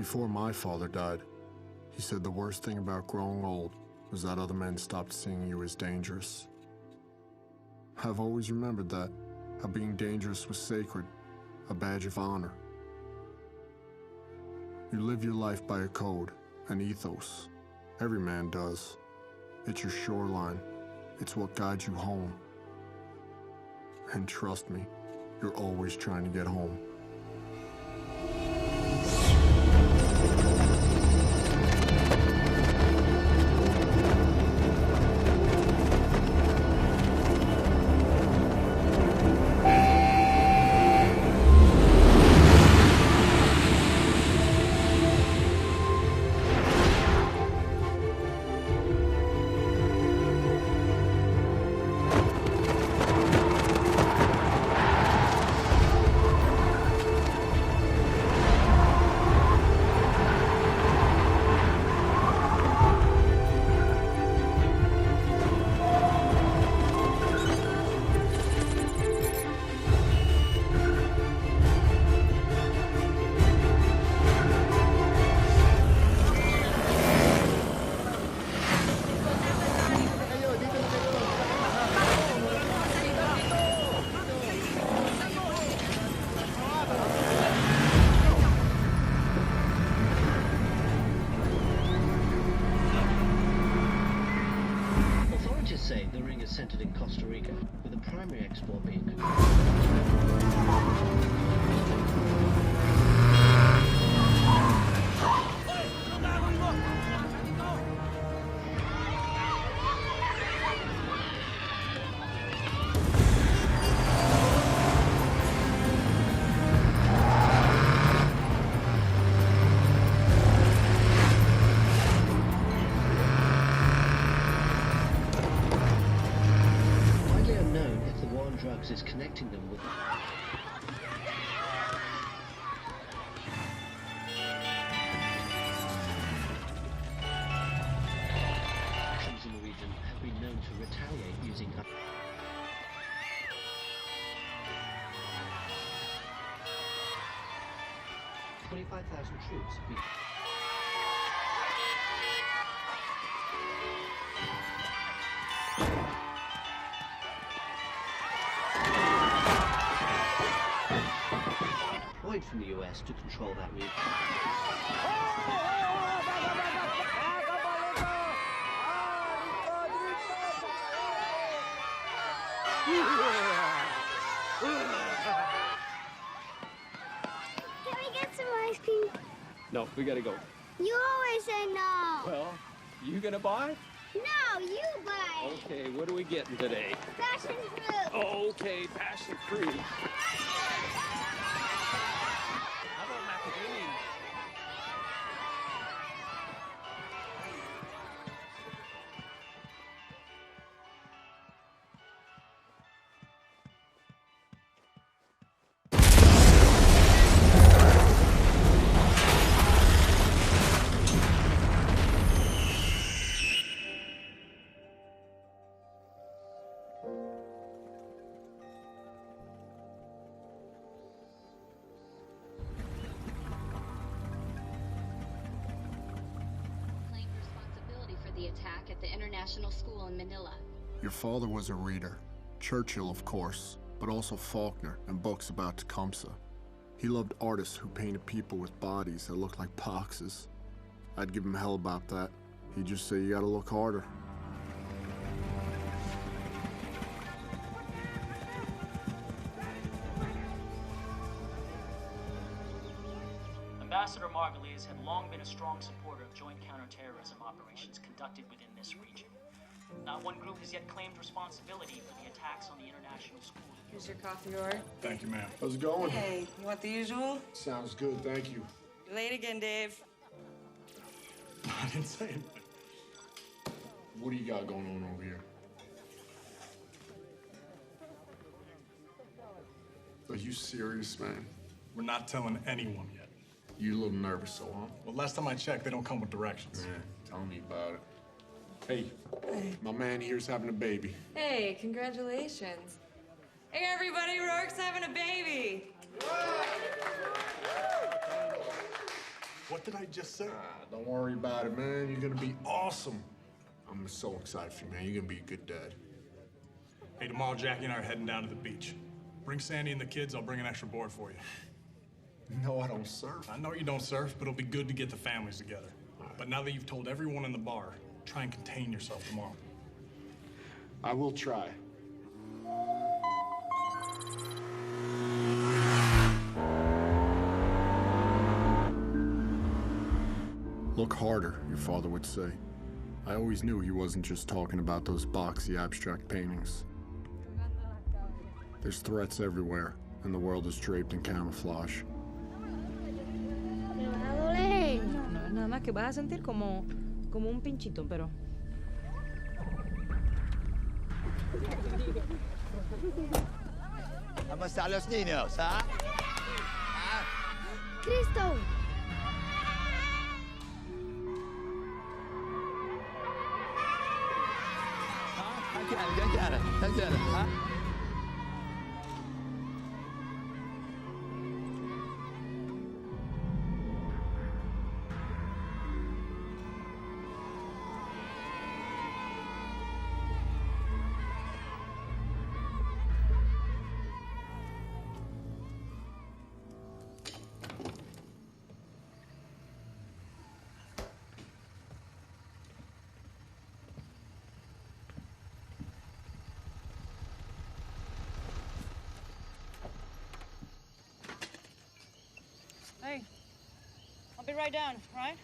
Before my father died, he said the worst thing about growing old was that other men stopped seeing you as dangerous. I've always remembered that, how being dangerous was sacred, a badge of honor. You live your life by a code, an ethos. Every man does. It's your shoreline. It's what guides you home. And trust me, you're always trying to get home. Say the ring is centered in Costa Rica, with the primary export being drugs is connecting them with actions in the region have been known to retaliate using 25,000 troops have been from the US to control that region. Can we get some ice cream? No, we gotta go. You always say no. Well, you gonna buy? No, you buy. Okay, what are we getting today? Passion fruit. Oh, okay, passion fruit. How about macadamia? The attack at the international school in Manila. Your father was a reader. Churchill, of course, but also Faulkner and books about Tecumseh. He loved artists who painted people with bodies that looked like boxes. I'd give him hell about that. He'd just say you gotta look harder. Ambassador Margulies had long been a strong supporter of joint counterterrorism operations conducted within this region. Not one group has yet claimed responsibility for the attacks on the international school. Here's your coffee, Rory. Thank you, ma'am. How's it going? Hey, you want the usual? Sounds good, thank you. You're late again, Dave. I didn't say anything. What do you got going on over here? Are you serious, man? We're not telling anyone yet. You a little nervous, so, huh? Well, last time I checked, they don't come with directions. Yeah, tell me about it. Hey, my man here's having a baby. Hey, congratulations. Hey, everybody, Rourke's having a baby. What did I just say? Don't worry about it, man. You're gonna be awesome. I'm so excited for you, man. You're gonna be a good dad. Hey, tomorrow Jackie and I are heading down to the beach. Bring Sandy and the kids, I'll bring an extra board for you. No, I don't surf. I know you don't surf, but it'll be good to get the families together. But now that you've told everyone in the bar, try and contain yourself tomorrow. I will try. Look harder, your father would say. I always knew he wasn't just talking about those boxy abstract paintings. There's threats everywhere, and the world is draped in camouflage. Me va a doler. No, es nada más que vas a sentir como un pinchito, pero... ¿Cómo están los niños, ah? Cristo. Again, huh? Hey, I'll be right down, right?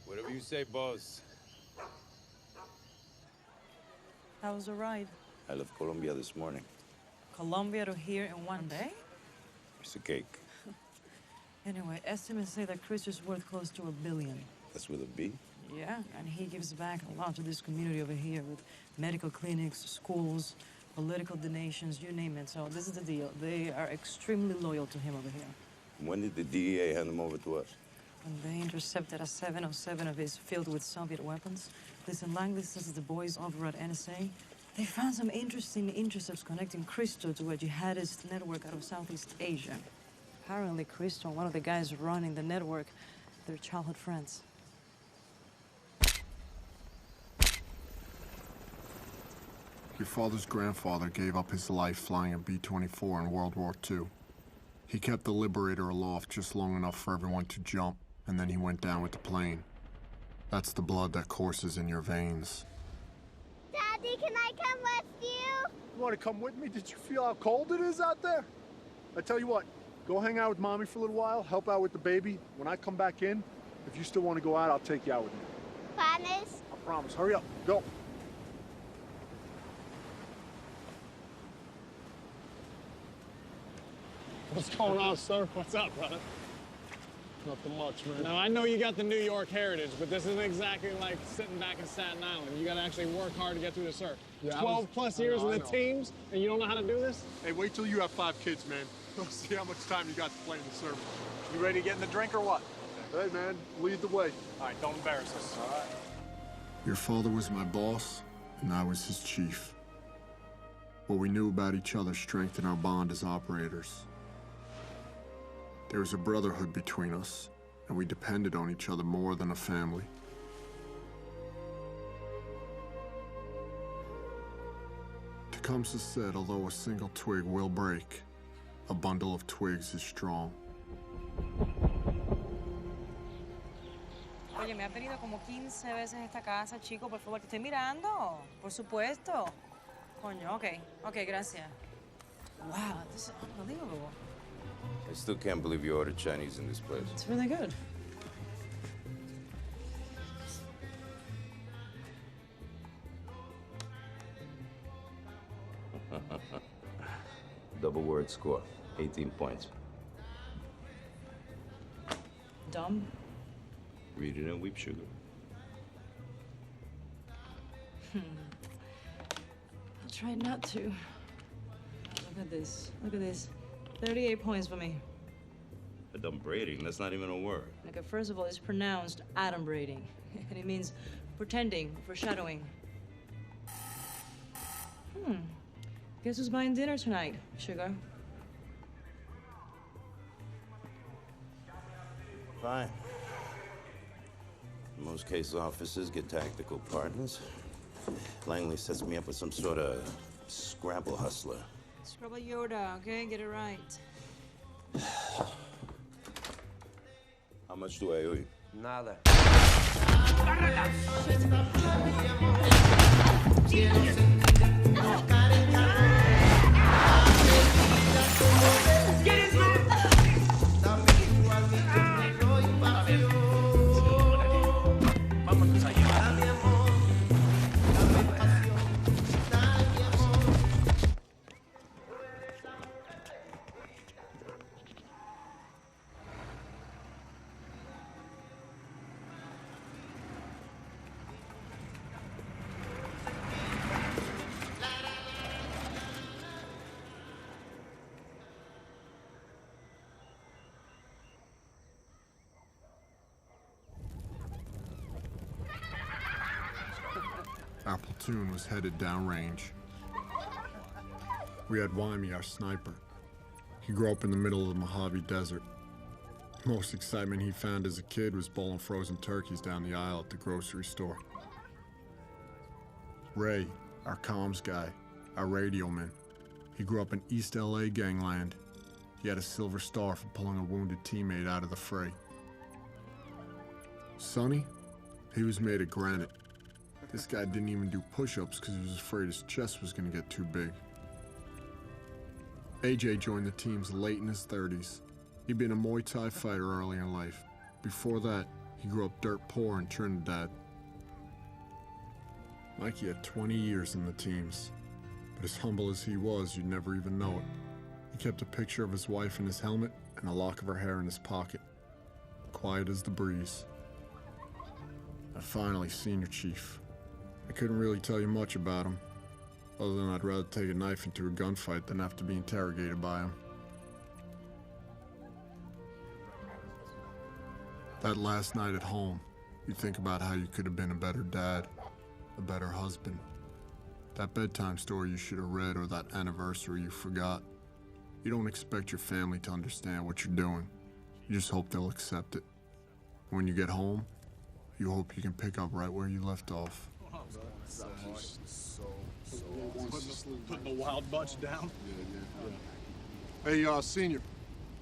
Whatever you say, boss. How was the ride? I left Colombia this morning. Colombia to here in one day? It's a cake. Anyway, estimates say that Chris is worth close to $1 billion. That's with a B? Yeah, and he gives back a lot to this community over here with medical clinics, schools, political donations, you name it. So this is the deal. They are extremely loyal to him over here. When did the DEA hand them over to us? When they intercepted a 707 of his filled with Soviet weapons. Listen, Langley says the boys over at NSA, they found some interesting intercepts connecting Cristo to a jihadist network out of Southeast Asia. Apparently, Cristo and one of the guys running the network, they're childhood friends. Your father's grandfather gave up his life flying a B-24 in World War II. He kept the Liberator aloft just long enough for everyone to jump, and then he went down with the plane. That's the blood that courses in your veins. Daddy, can I come with you? You want to come with me? Did you feel how cold it is out there? I tell you what, go hang out with Mommy for a little while, help out with the baby. When I come back in, if you still want to go out, I'll take you out with me. Promise? I promise. Hurry up. Go. What's going on, sir? What's up, brother? Nothing much, man. Now, I know you got the New York heritage, but this isn't exactly like sitting back in Staten Island. You got to actually work hard to get through the surf. Yeah, 12 plus years with the teams, and you don't know how to do this? Hey, wait till you have 5 kids, man. We'll see how much time you got to play in the surf. You ready to get in the drink or what? Hey, man, lead the way. All right, don't embarrass us. All right. Your father was my boss, and I was his chief. What we knew about each other strengthened our bond as operators. There was a brotherhood between us, and we depended on each other more than a family. Tecumseh said, although a single twig will break, a bundle of twigs is strong. Oye, me has venido como 15 veces a esta casa, chico. Por favor, te estoy mirando. Por supuesto. Coño, ok, gracias. Wow, this is unbelievable. I still can't believe you ordered Chinese in this place. It's really good. Double word score, 18 points. Dumb. Read it and weep, sugar. I'll try not to. Look at this. Look at this. 38 points for me. Adumbrating, that's not even a word. Okay, first of all, it's pronounced adumbrating. And it means pretending, foreshadowing. Guess who's buying dinner tonight, sugar? Fine. Most case officers get tactical partners. Langley sets me up with some sort of Scrabble hustler. Scrabble Yoda, okay? Get it right. How much do I owe you? Nada. Our platoon was headed downrange. We had Wyme, our sniper. He grew up in the middle of the Mojave Desert. Most excitement he found as a kid was bowling frozen turkeys down the aisle at the grocery store. Ray, our comms guy, our radio man. He grew up in East LA gangland. He had a silver star for pulling a wounded teammate out of the fray. Sonny, he was made of granite. This guy didn't even do push-ups because he was afraid his chest was going to get too big. AJ joined the teams late in his 30s. He'd been a Muay Thai fighter early in life. Before that, he grew up dirt poor in Trinidad. Mikey had 20 years in the teams, but as humble as he was, you'd never even know it. He kept a picture of his wife in his helmet and a lock of her hair in his pocket. Quiet as the breeze. And finally, Senior Chief. I couldn't really tell you much about him, other than I'd rather take a knife into a gunfight than have to be interrogated by him. That last night at home, you think about how you could have been a better dad, a better husband. That bedtime story you should have read or that anniversary you forgot. You don't expect your family to understand what you're doing. You just hope they'll accept it. When you get home, you hope you can pick up right where you left off. Putting the wild bunch down. Hey, Senior,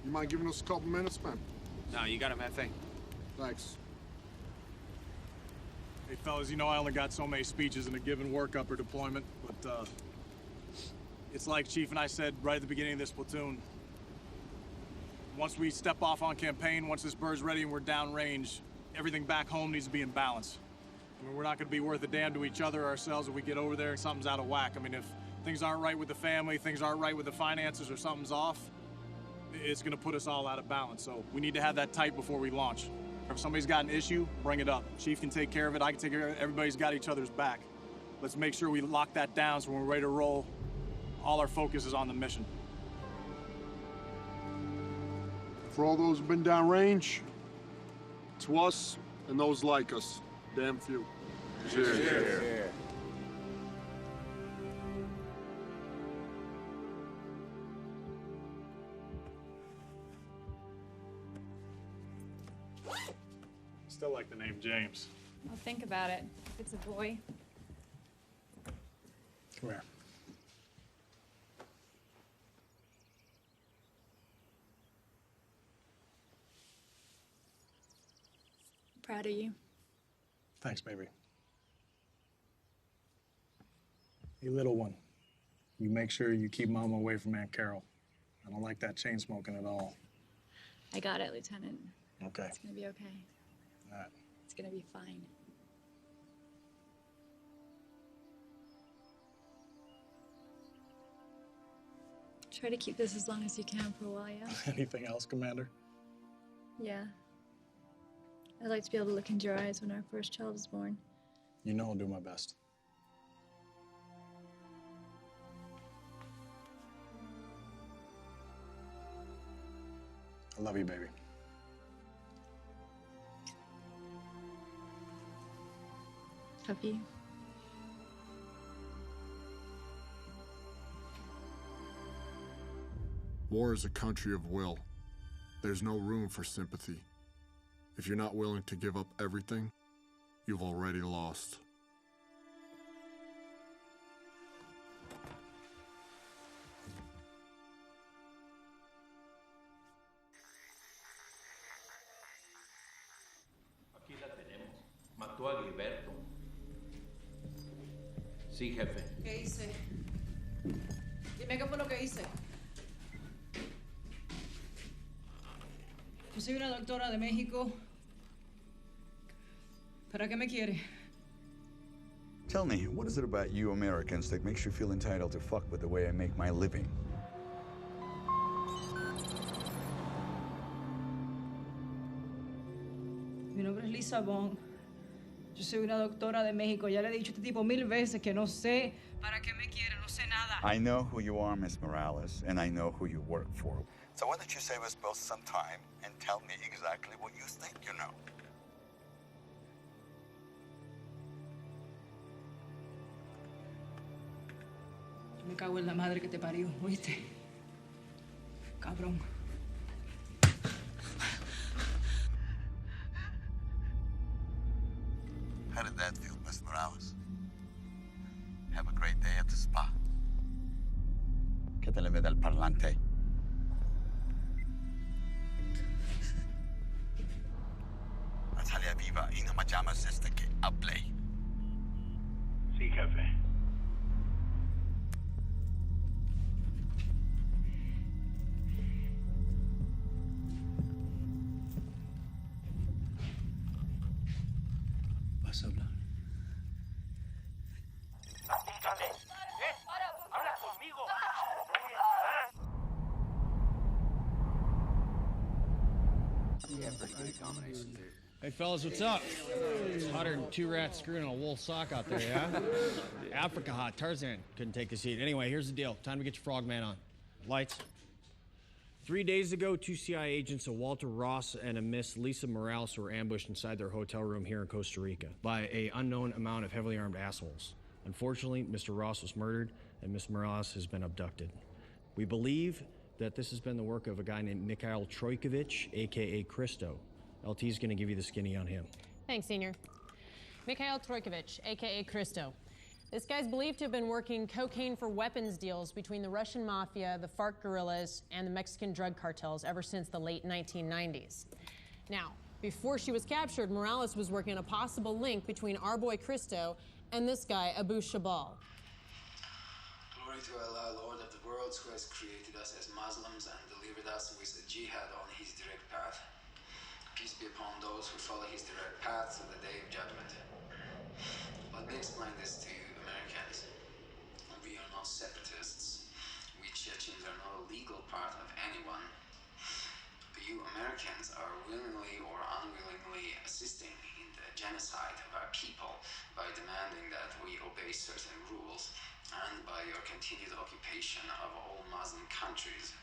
you mind giving us a couple minutes, man? No, you got him, that thing. Thanks. Hey, fellas, you know I only got so many speeches in a given workup or deployment, but it's like Chief and I said right at the beginning of this platoon. Once we step off on campaign, once this bird's ready and we're downrange, everything back home needs to be in balance. I mean, we're not going to be worth a damn to each other or ourselves if we get over there and something's out of whack. I mean, if things aren't right with the family, things aren't right with the finances, or something's off, it's going to put us all out of balance. So we need to have that tight before we launch. If somebody's got an issue, bring it up. Chief can take care of it. I can take care of it. Everybody's got each other's back. Let's make sure we lock that down so when we're ready to roll, all our focus is on the mission. For all those who've been downrange, to us and those like us, damn few. Cheers. Cheers. Still like the name James. I'll think about it. If it's a boy. Come here. Proud of you. Thanks, baby. Hey, little one, you make sure you keep Mama away from Aunt Carol. I don't like that chain smoking at all. I got it, Lieutenant. Okay. It's gonna be okay. All right. It's gonna be fine. Try to keep this as long as you can for a while, yeah? Anything else, Commander? Yeah. I'd like to be able to look into your eyes when our first child is born. You know I'll do my best. I love you, baby. Love you. War is a country of will. There's no room for sympathy. If you're not willing to give up everything, you've already lost. Aquí la tenemos. Mató a Gilberto. Sí, jefe. ¿Qué hice? Dime qué fue lo que hice. Yo soy una doctora de México. ¿Para qué me quiere? Tell me, what is it about you Americans that makes you feel entitled to fuck with the way I make my living? Mi nombre es Lisa Bond. Yo soy una doctora de México. Ya le he dicho a este tipo 1000 veces que no sé para qué me quiere, no sé nada. I know who you are, Miss Morales, and I know who you work for. So why don't you save us both some time and tell me exactly what you think you know? Yo me cago en la madre que te parió, ¿oíste? Cabrón. How did that feel, Miss Morales? Have a great day at the spa. ¿Qué te le ve del parlante? Natalia viva y no me llamas desde que hablé. Sí, jefe. ¿Vas a hablar? Escúchame. Habla conmigo. Hey, fellas, what's up? It's hotter than 2 rats screwing in a wool sock out there, yeah? Africa hot. Tarzan couldn't take this heat. Anyway, here's the deal. Time to get your frogman on. Lights. 3 days ago, 2 CIA agents, a Walter Ross and a Miss Lisa Morales, were ambushed inside their hotel room here in Costa Rica by an unknown amount of heavily armed assholes. Unfortunately, Mr. Ross was murdered and Miss Morales has been abducted. We believe that this has been the work of a guy named Mikhail Trojkovic, a.k.a. Christo. LT's gonna give you the skinny on him. Thanks, Senior. Mikhail Trojkovic, a.k.a. Christo. This guy's believed to have been working cocaine for weapons deals between the Russian mafia, the FARC guerrillas, and the Mexican drug cartels ever since the late 1990s. Now, before she was captured, Morales was working on a possible link between our boy Christo and this guy, Abu Shabal. Glory to Allah, Lord of the worlds, who has created us as Muslims and delivered us with a jihad on his direct path. Peace be upon those who follow his direct path to the day of judgment. Let me explain this to you, Americans. We are not separatists. We Chechens are not a legal part of anyone. You Americans are willingly or unwillingly assisting in the genocide of our people by demanding that we obey certain rules and by your continued occupation of all Muslim countries.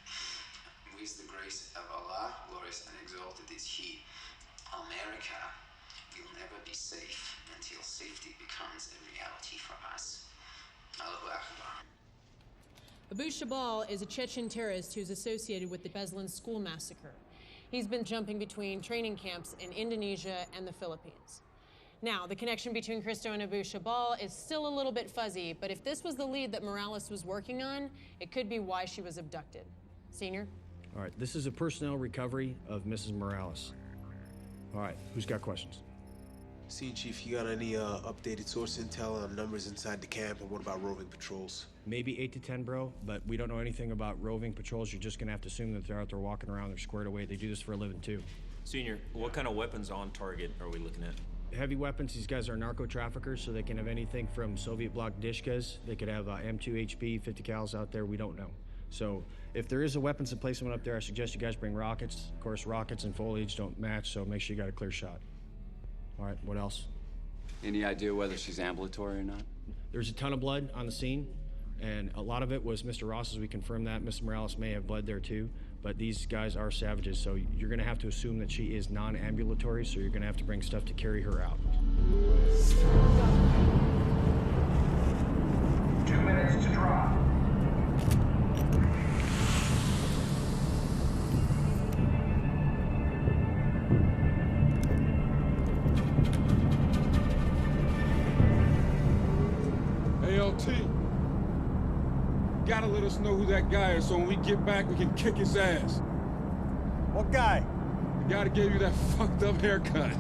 With the grace of Allah, glorious and exalted is He, America will never be safe until safety becomes a reality for us. Allahu Akbar. Abu Shabal is a Chechen terrorist who's associated with the Beslan school massacre. He's been jumping between training camps in Indonesia and the Philippines. Now, the connection between Christo and Abu Shabal is still a little bit fuzzy, but if this was the lead that Morales was working on, it could be why she was abducted. Senior? All right, this is a personnel recovery of Mrs. Morales. All right, who's got questions? See, Chief, you got any updated source intel on numbers inside the camp, and what about roving patrols? Maybe 8 to 10, bro, but we don't know anything about roving patrols. You're just gonna have to assume that they're out there walking around, they're squared away. They do this for a living, too. Senior, what kind of weapons on target are we looking at? Heavy weapons, these guys are narco traffickers, so they can have anything from Soviet bloc dishkas. They could have M2 HP, 50 cals out there, we don't know. So if there is a weapons emplacement up there, I suggest you guys bring rockets. Of course, rockets and foliage don't match, so make sure you got a clear shot. All right, what else? Any idea whether she's ambulatory or not? There's a ton of blood on the scene, and a lot of it was Mr. Ross's. We confirmed that. Mr. Morales may have bled there too, but these guys are savages, so you're gonna have to assume that she is non-ambulatory, so you're gonna have to bring stuff to carry her out. 2 minutes to drop. T. Gotta let us know who that guy is so when we get back, we can kick his ass. What guy? The guy that gave you that fucked up haircut.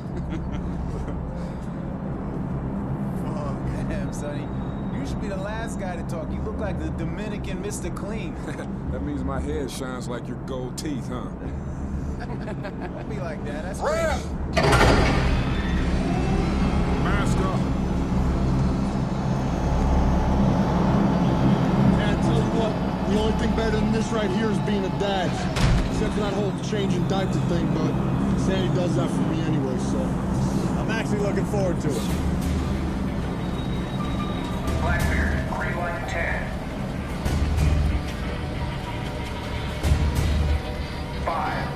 Oh, damn, Sonny. You should be the last guy to talk. You look like the Dominican Mr. Clean. That means my head shines like your gold teeth, huh? Don't be like that. That's Rap! crazy. Mask up. Man, I tell you what, the only thing better than this right here is being a dad. Except for that whole changing diaper thing, but Sandy does that for me anyway, so. I'm actually looking forward to it. Blackbeard, green light 10. 5.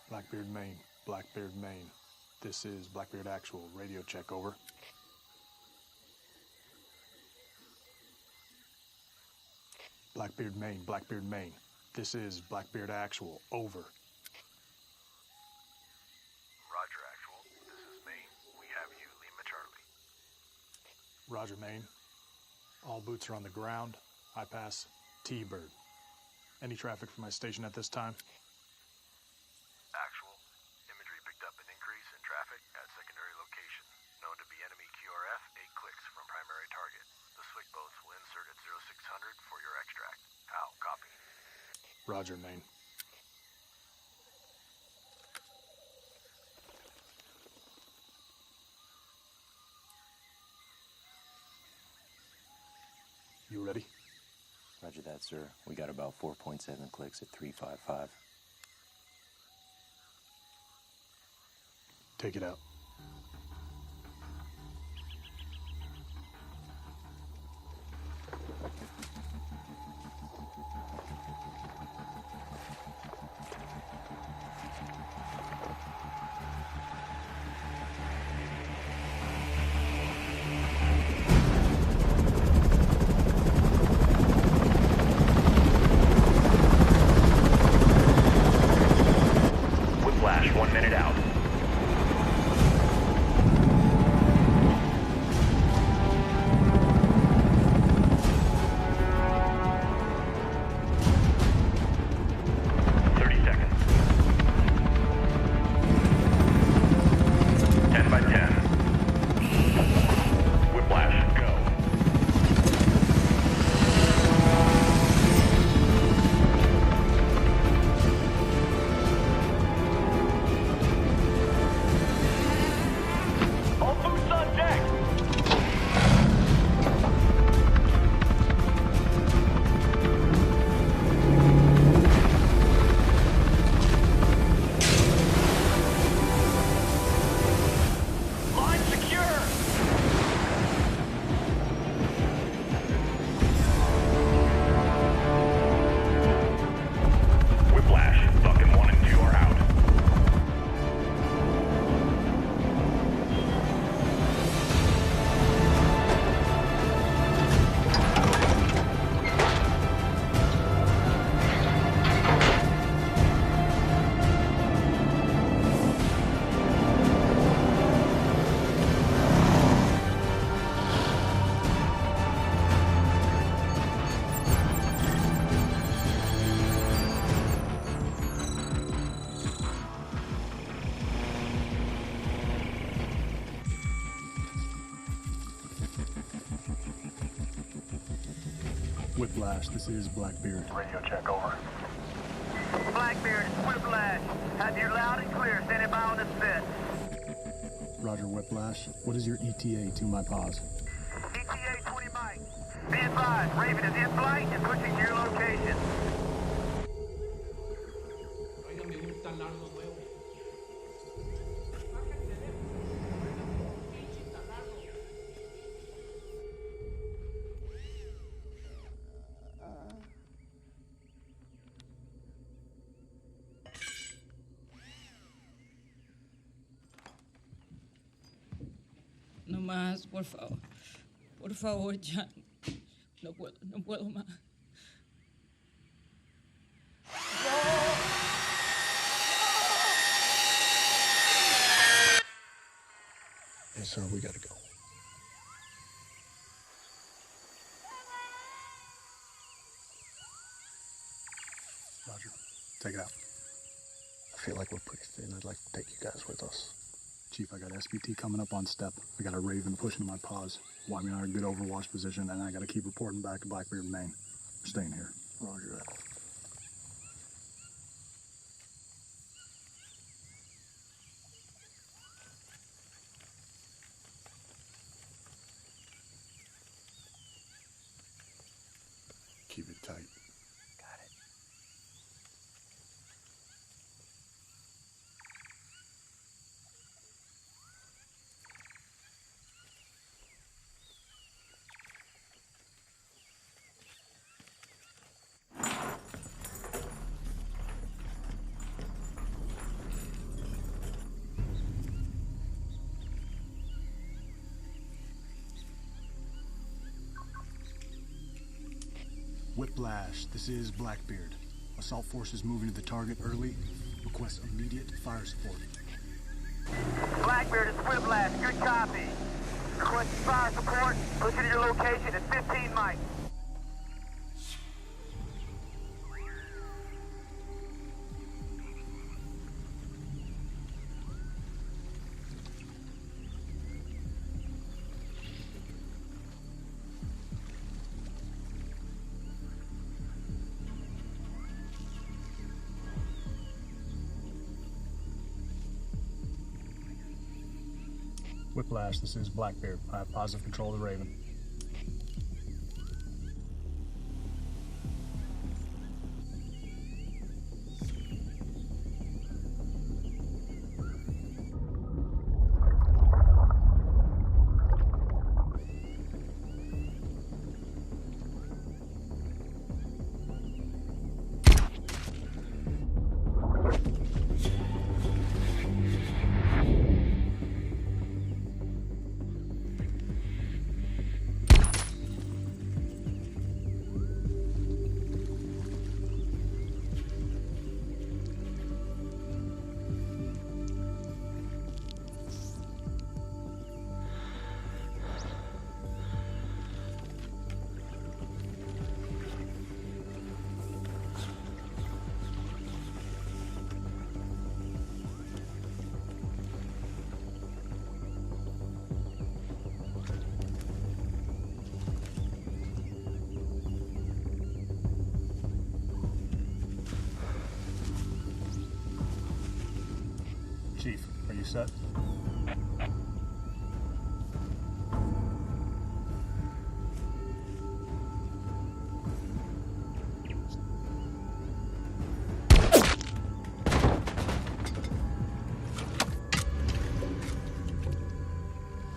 Blackbeard, Maine. Blackbeard, Maine. This is Blackbeard Actual. Radio check, over. Blackbeard, Maine. Blackbeard, Maine. This is Blackbeard Actual. Over. Roger, Actual. This is Maine. We have you. Lima Charlie. Roger, Maine. All boots are on the ground. I pass T-Bird. Any traffic from my station at this time? Actual. Imagery picked up an increase in traffic at secondary location. Known to be enemy QRF, 8 clicks from primary target. The SWIC boats will insert at 0600 for your extract. How? Copy. Roger, Maine. You ready? Roger that, sir. We got about 4.7 clicks at 355. Take it out. Whiplash, 1 minute out. Whiplash, this is Blackbeard. Radio check, over. Blackbeard, it's Whiplash. Have you loud and clear. Standing by on this fit. Roger, Whiplash. What is your ETA to my pause? ETA 20 mics. Be advised, Raven is in flight and pushing to your location. No más, por favor. Por favor, ya. No puedo más. Hey, sir, we gotta go. Roger, take it out. I feel like we're pretty thin. I'd like to take you guys with us. Chief, I got SBT coming up on step. I got a Raven pushing my paws. Want me in a good overwatch position, and I gotta keep reporting back to Blackbeard, Maine. We're staying here. Roger that. Keep it tight. Got it. Whiplash, this is Blackbeard. Assault forces moving to the target early. Request immediate fire support. Blackbeard, it's Whiplash. Good copy. Requesting fire support. Pushing to your location at 15 mics. Whiplash, this is Blackbeard. I have positive control of the Raven. Chief, are you set?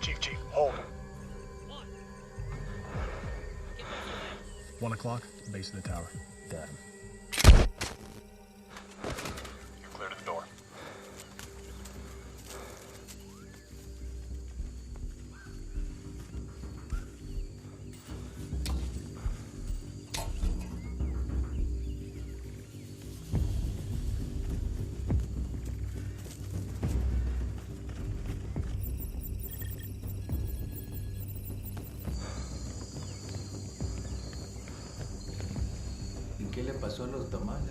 Chief, hold. 1 o'clock, base of the tower. Got him. You're clear to the door. ¿Qué le pasó a los tamales?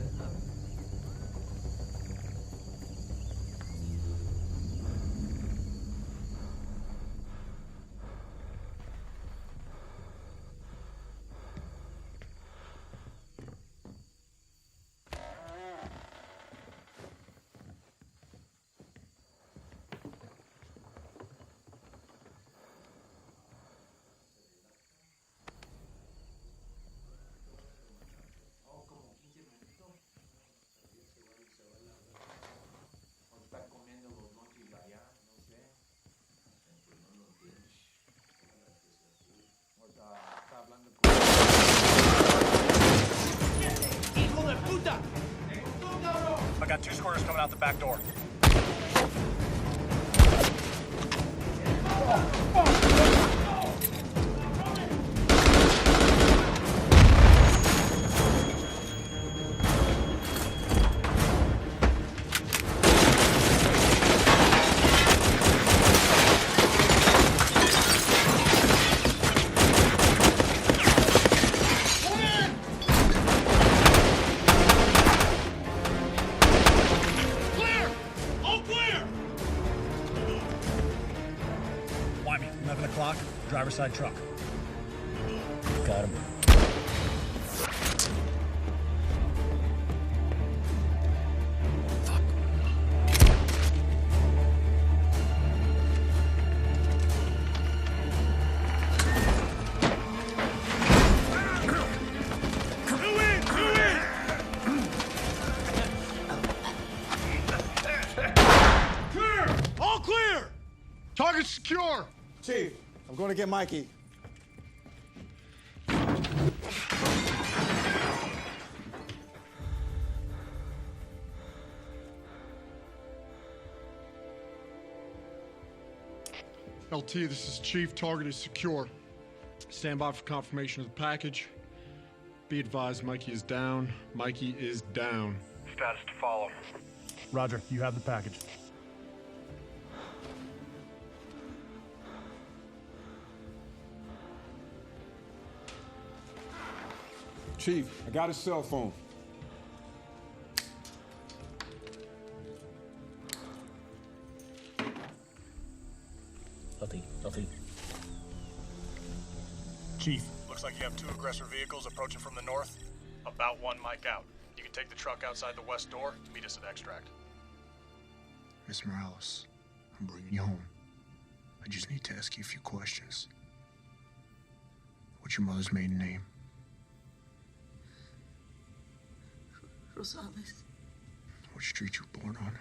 puta! I got 2 squares coming out the back door. Clear! All clear! 11 o'clock, driver's side truck. Got him. Clear! All clear! Target secure! Chief, I'm going to get Mikey. LT, this is Chief. Target is secure. Stand by for confirmation of the package. Be advised, Mikey is down. Mikey is down. Status to follow. Roger, you have the package. Chief, I got his cell phone. LT. Chief, looks like you have 2 aggressor vehicles approaching from the north. About 1 mic out. You can take the truck outside the west door. Meet us at extract. Miss Morales, I'm bringing you home. I just need to ask you a few questions. What's your mother's maiden name? Rosales. What street you were born on?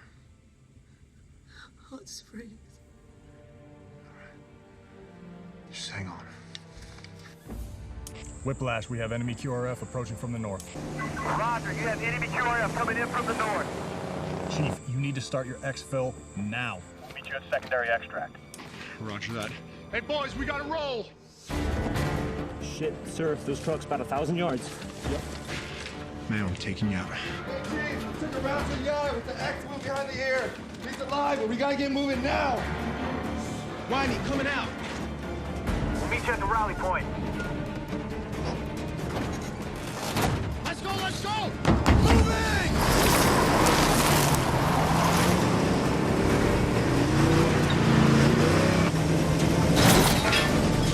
Hot Springs. Just hang on. Whiplash, we have enemy QRF approaching from the north. Roger, you have enemy QRF coming in from the north. Chief, you need to start your exfil now. We'll meet you at secondary extract. Roger that. Hey, boys, we gotta roll! Shit, sir, if those trucks about 1,000 yards. Yep. Man, I'm taking you out. Hey, Chief, took a round to the yard with the X wheel behind the ear. He's alive, but we gotta get moving now. Whitey, coming out. We'll meet you at the rally point. Let's go, let's go! Moving!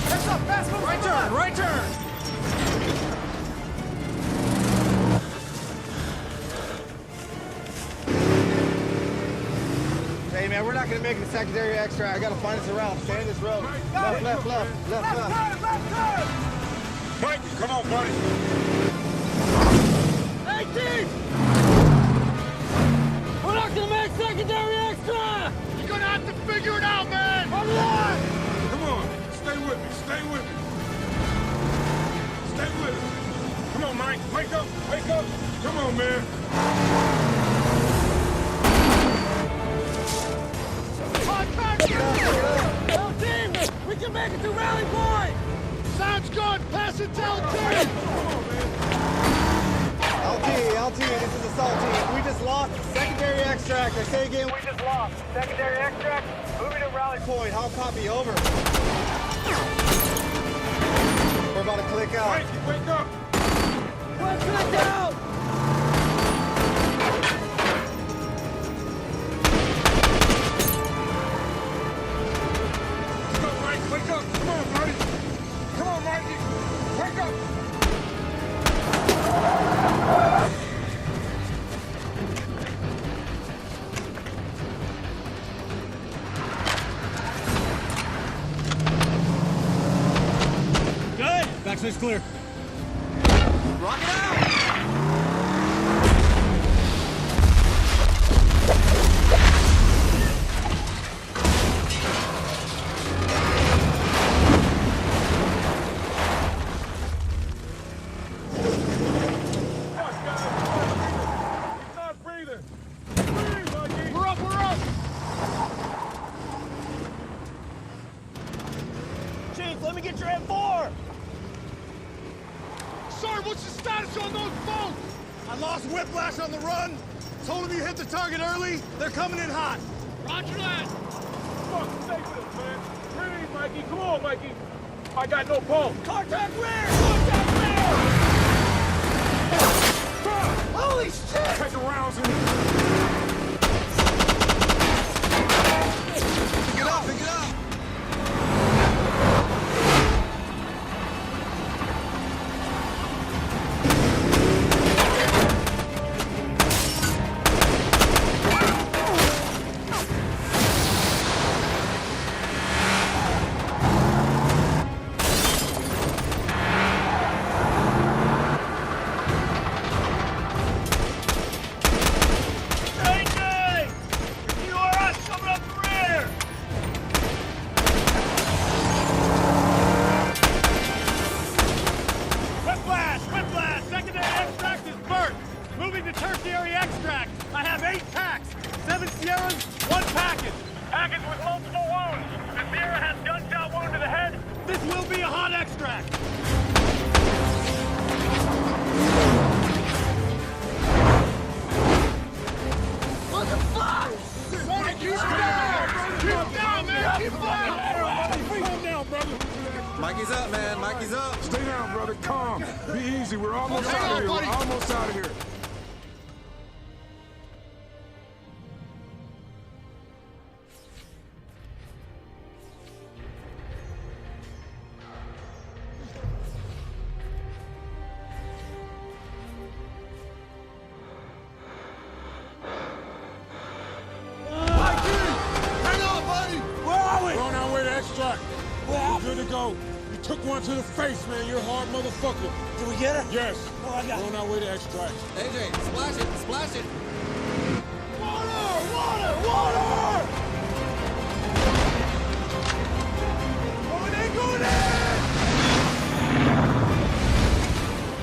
Heads up, fast move! Right turn, right turn! Hey, man, we're not gonna make it to secondary extract. I gotta find us around. Stay in this road. Left. Mike, come on, buddy. Hey, Chief! We're not gonna make secondary extra! You're gonna have to figure it out, man! All right! Come on, stay with me, stay with me. Stay with me. Come on, Mike, wake up, wake up. Come on, man. L team, we can make it to rally point. Sounds good. Pass it to LT. LT, this is Assault Team. We just lost secondary extract. I say again, We just lost. Secondary extract, moving to rally point. How copy? Over. We're about to click out. Mike, wake up. Let's click out. Wake up! Come on, buddy! Come on, Mikey! Wake up! Good! Backside's clear. Rock it out! what's the status on those boats? I lost Whiplash on the run. Told him you hit the target early. They're coming in hot. Roger that. Fuck, stay with us, man. Breathe, Mikey. Come on, Mikey. I got no pulse. Contact rear! Contact rear! Holy shit! Take the rounds in. Pick it up, pick it up! Mikey's up, man. Mikey's up. Stay down, brother. Calm. Be easy. We're almost out of here. We're almost out of here. Good to go. You took one to the face, man. You're a hard motherfucker. Did we get her? Yes. Oh, I got We're on our way to extract. AJ, splash it, splash it. Water! Water! Water! Going in, going in!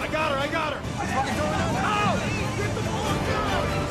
I got her, I got her. What's fucking going on? Ow! Get the fuck out!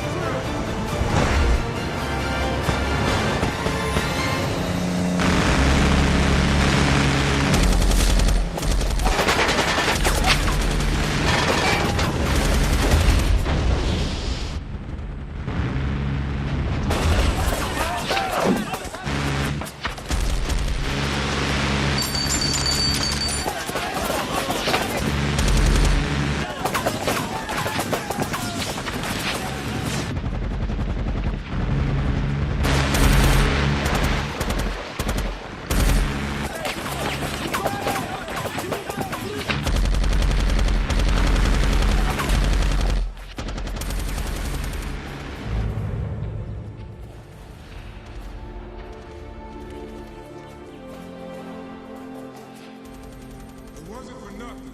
It wasn't for nothing.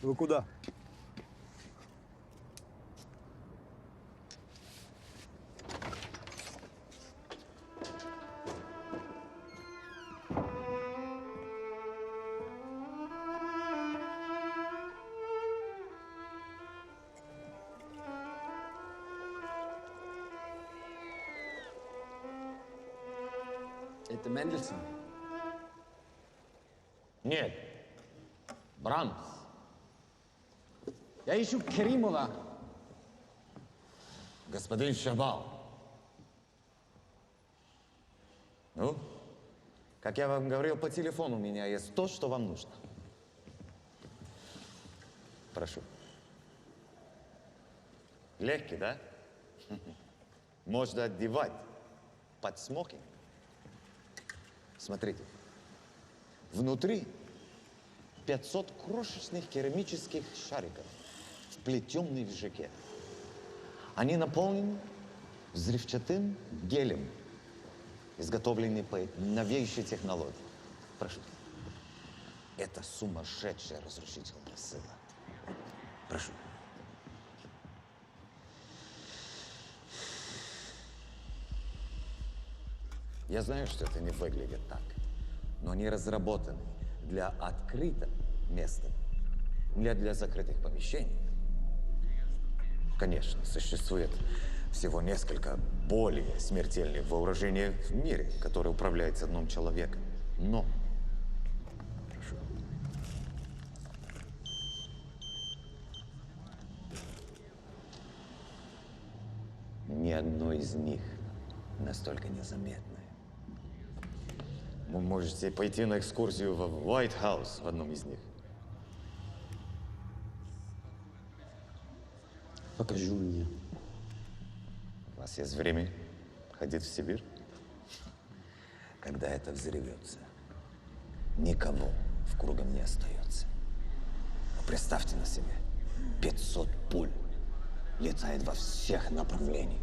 Вы куда? Это Мендельсон? Нет. Брамс. Я ищу Керимова. Господин Шабал. Ну, как я вам говорил по телефону, у меня есть то, что вам нужно. Прошу. Легкий, да? Можно одевать под смокинг. Смотрите. Внутри 500 крошечных керамических шариков, вплетенных в жакет. Они наполнены взрывчатым гелем, изготовленный по новейшей технологии. Прошу. Это сумасшедшая разрушительная сила. Прошу. Я знаю, что это не выглядит так, но они разработаны для открытого места, не для закрытых помещений. Конечно, существует всего несколько более смертельных вооружений в мире, которые управляются одним человеком. Но, прошу, ни одно из них настолько незаметное. Вы можете пойти на экскурсию в White House в одном из них. Покажи мне. У вас есть время ходить в Сибирь? Когда это взорвется, никого в кругом не остается. Но представьте на себе, 500 пуль летает во всех направлениях.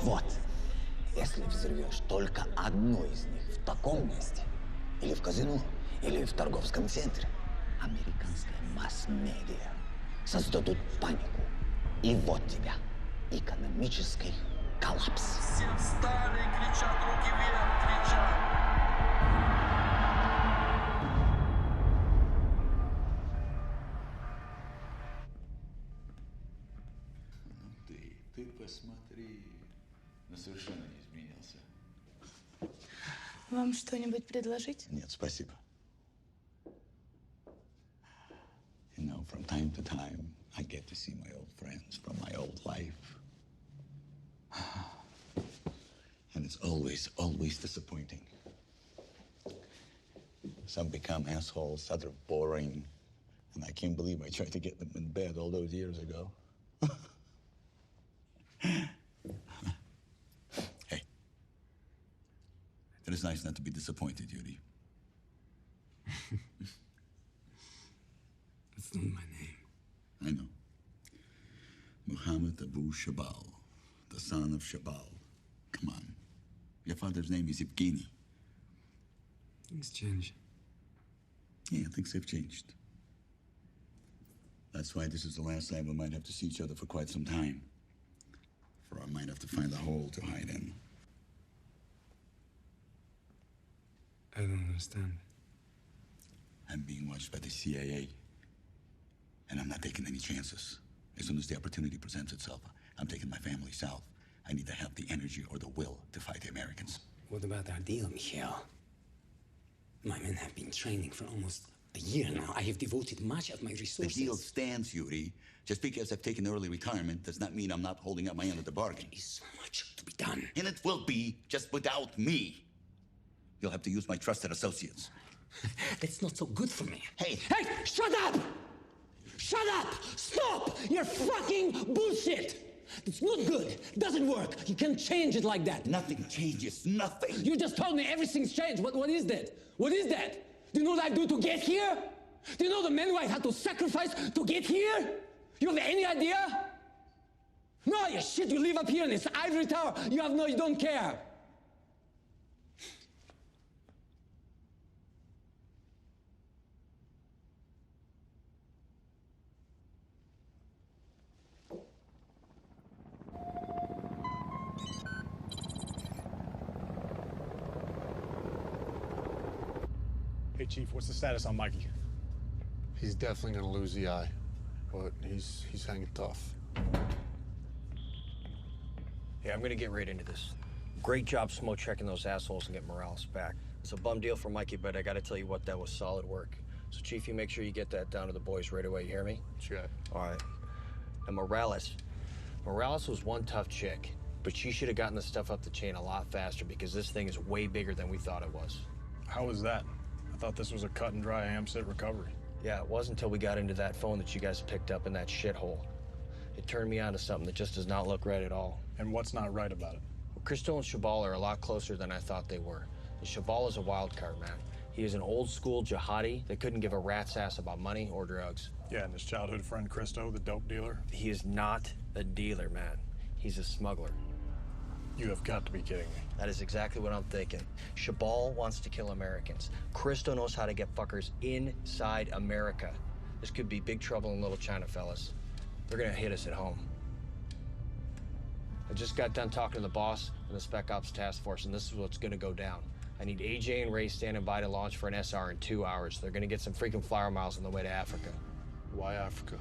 Вот. Если взорвешь только одну из них в таком месте, или в казино, или в торговском центре, американская масс-медиа создадут панику. И вот тебя, экономический коллапс. Все встали и кричат, руки вверх, кричат. Ты посмотри, но совершенно не изменился. Вам что-нибудь предложить? Нет, спасибо. You know, from time to time, I get to see my old friends from my old life. And it's always disappointing. Some become assholes, others boring. And I can't believe I tried to get them in bed all those years ago. Hey, it is nice not to be disappointed, Yuri. That's not my name. I know. Muhammad Abu Shabal, the son of Shabal. Come on. Your father's name is Evgeny. Things change. Yeah, things have changed. That's why this is the last time we might have to see each other for quite some time. For I might have to find a hole to hide in. I don't understand. I'm being watched by the CIA. And I'm not taking any chances. As soon as the opportunity presents itself, I'm taking my family south. I need to have the energy or the will to fight the Americans. What about our deal, Michael? My men have been training for almost a year now. I have devoted much of my resources. The deal stands, Yuri. Just because I've taken early retirement does not mean I'm not holding up my end of the bargain. There is so much to be done. And it will be, just without me. You'll have to use my trusted associates. That's not so good for me. Hey! Hey! Shut up! Shut up! Stop! You're fucking bullshit! It's not good. Doesn't work. You can't change it like that. Nothing changes. Nothing. You just told me everything's changed. What is that? What is that? Do you know what I do to get here? Do you know the men who I had to sacrifice to get here? You have any idea? No, you shit. You live up here in this ivory tower. You don't care. Chief, what's the status on Mikey? He's definitely gonna lose the eye, but he's hanging tough. Yeah, I'm gonna get right into this. Great job smoke checking those assholes and get Morales back. It's a bum deal for Mikey, but I gotta tell you what, that was solid work. So, Chief, you make sure you get that down to the boys right away, you hear me? Sure. All right. And Morales was one tough chick, but she should have gotten the stuff up the chain a lot faster because this thing is way bigger than we thought it was. How was that? I thought this was a cut and dry AMSIT recovery. Yeah, it wasn't until we got into that phone that you guys picked up in that shithole. It turned me on to something that just does not look right at all. And what's not right about it? Well, Christo and Shabal are a lot closer than I thought they were. And Shabal is a wild card, man. He is an old-school jihadi that couldn't give a rat's ass about money or drugs. Yeah, and his childhood friend Christo, the dope dealer? He is not a dealer, man. He's a smuggler. You have got to be kidding me. That is exactly what I'm thinking. Shabal wants to kill Americans. Christo knows how to get fuckers inside America. This could be big trouble in Little China, fellas. They're gonna hit us at home. I just got done talking to the boss and the Spec Ops Task Force, and this is what's gonna go down. I need AJ and Ray standing by to launch for an SR in 2 hours. They're gonna get some freaking flyer miles on the way to Africa. Why Africa?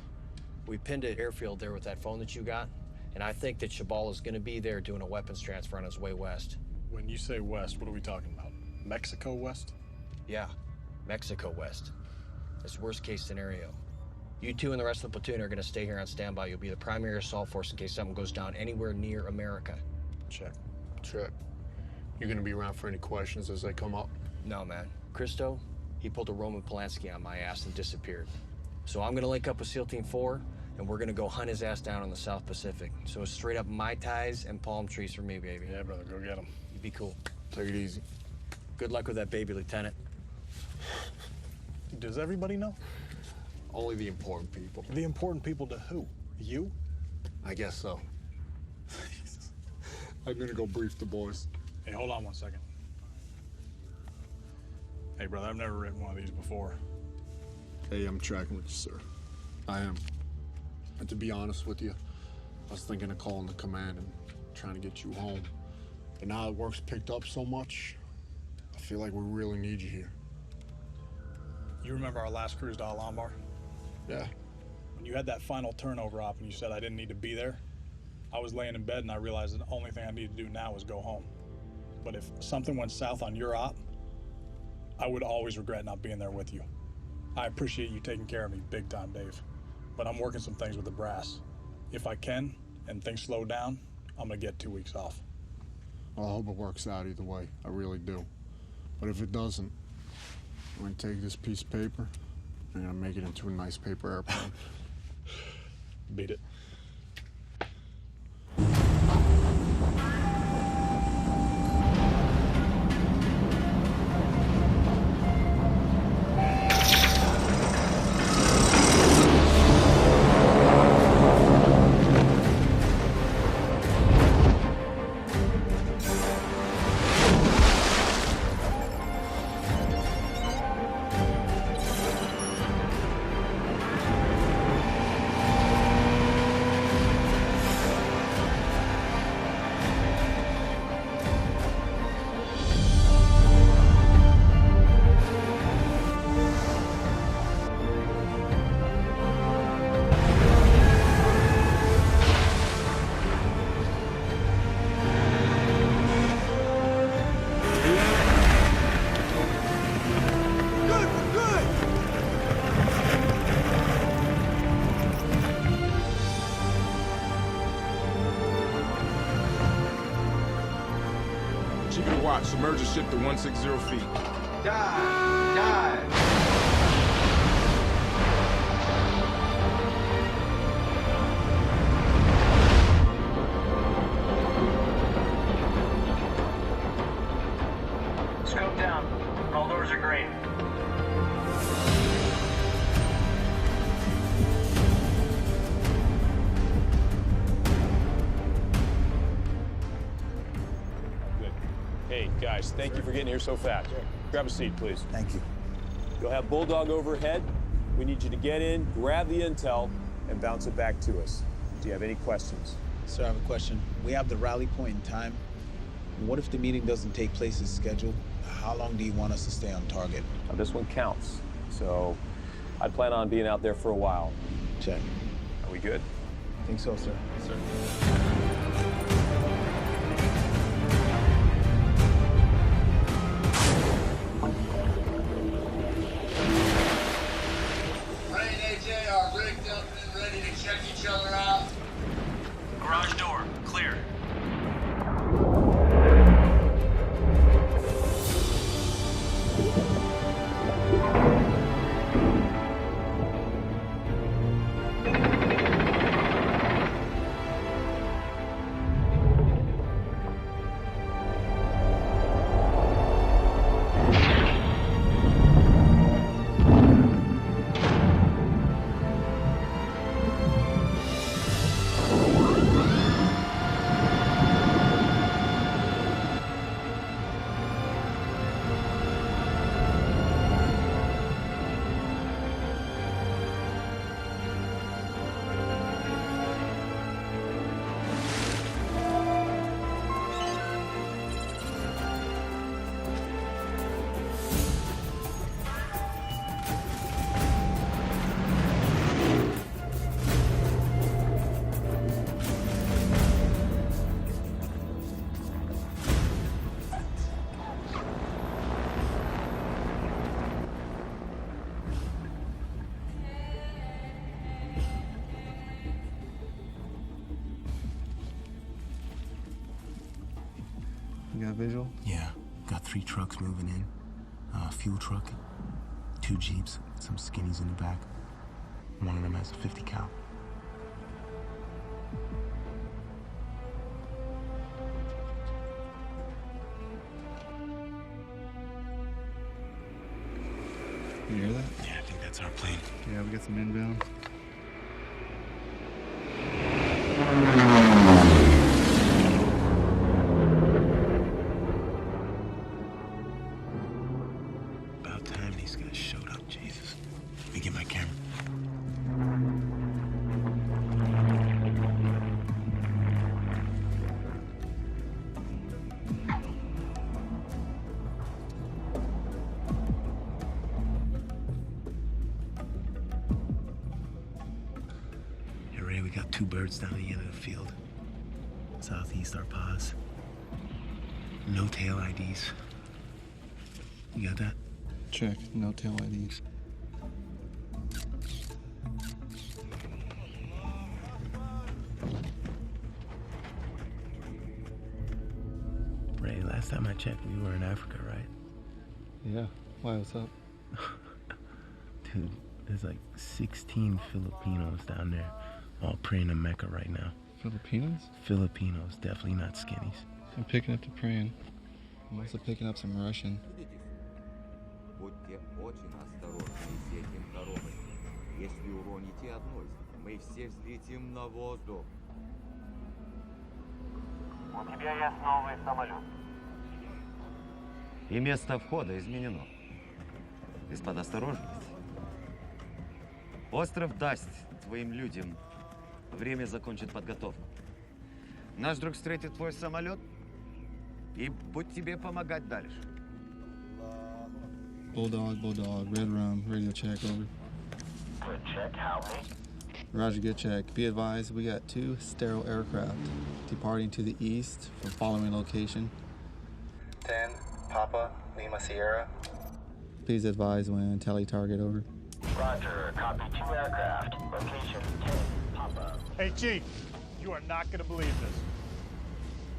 We pinned an airfield there with that phone that you got, and I think that Shabal is gonna be there doing a weapons transfer on his way west. When you say west, what are we talking about? Mexico west? Yeah, Mexico west. It's worst case scenario. You two and the rest of the platoon are gonna stay here on standby. You'll be the primary assault force in case something goes down anywhere near America. Check. Check. You gonna be around for any questions as they come up? No, man. Christo, he pulled a Roman Polanski on my ass and disappeared. So I'm gonna link up with SEAL Team 4, and we're gonna go hunt his ass down in the South Pacific. So it's straight up Mai Tais and palm trees for me, baby. Yeah, brother, go get him. You be cool. Take it easy. Good luck with that baby, Lieutenant. Does everybody know? Only the important people. The important people to who? You? I guess so. I'm gonna go brief the boys. Hey, hold on 1 second. Hey, brother, I've never written one of these before. Hey, I'm tracking with you, sir. I am. And to be honest with you, I was thinking of calling the command and trying to get you home. But now that work's picked up so much, I feel like we really need you here. You remember our last cruise to Al-Anbar? Yeah. When you had that final turnover op and you said I didn't need to be there, I was laying in bed and I realized the only thing I need to do now is go home. But if something went south on your op, I would always regret not being there with you. I appreciate you taking care of me big time, Dave. But I'm working some things with the brass. If I can, and things slow down, I'm gonna get 2 weeks off. Well, I hope it works out either way. I really do. But if it doesn't, I'm gonna take this piece of paper and I'm gonna make it into a nice paper airplane. Beat it. Submerge the ship to 160 feet. Dive! Dive! Scope down. All doors are green. Hey, guys, thank you for getting here so fast. Grab a seat, please. Thank you. You'll have Bulldog overhead. We need you to get in, grab the intel, and bounce it back to us. Do you have any questions? Sir, I have a question. We have the rally point in time. What if the meeting doesn't take place as scheduled? How long do you want us to stay on target? Now, this one counts, so I'd plan on being out there for a while. Check. Are we good? I think so, sir. Sir. Ray and AJ are rigged up and ready to check each other out. Garage door, clear. You got a visual? Yeah, got 3 trucks moving in. A fuel truck, 2 Jeeps, some skinnies in the back. One of them has a 50 cal. You hear that? Yeah, I think that's our plane. Yeah, we got some inbound. About time these guys showed up, Jesus. Let me get my camera. Hey, Ray, we got 2 birds down the end of the field. Southeast our pause. No tail IDs. You got that? Check. No tail IDs. Ray, last time I checked, we were in Africa, right? Yeah. Why? What's up? Dude, there's like 16 Filipinos down there, all praying to Mecca right now. Filipinos? Filipinos, definitely not skinnies. I'm picking up the praying. I'm also picking up some Russian. Будьте очень осторожны с этим коробой. Если уроните одну из них, мы все взлетим на воздух. У тебя есть новый самолет. И место входа изменено. Господа, осторожность. Остров даст твоим людям время закончить подготовку. Наш друг встретит твой самолет и будет тебе помогать дальше. Bulldog, red rum, radio check, over. Good check, how many? Roger, good check. Be advised, we got 2 sterile aircraft departing to the east for following location. 10, Papa, Lima Sierra. Please advise when tally target, over. Roger, copy 2 aircraft. Location 10, Papa. Hey, Chief, you are not going to believe this.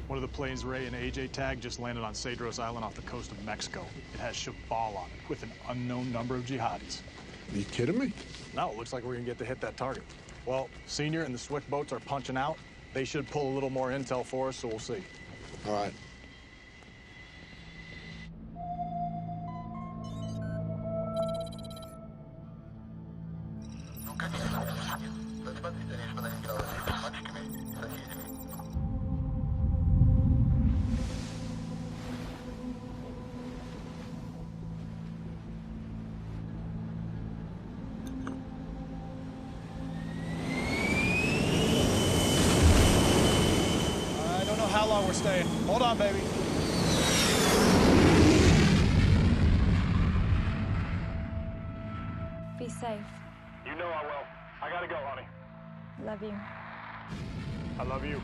One of the planes Ray and AJ tagged just landed on Cedros Island off the coast of Mexico. It has Shabal on it with an unknown number of jihadis. Are you kidding me? No, it looks like we're going to get to hit that target. Well, Senior and the Swift boats are punching out. They should pull a little more intel for us, so we'll see. All right. I don't know how long we're staying. Hold on, baby. safe. You know I will. I gotta go, honey. Love you. I love you.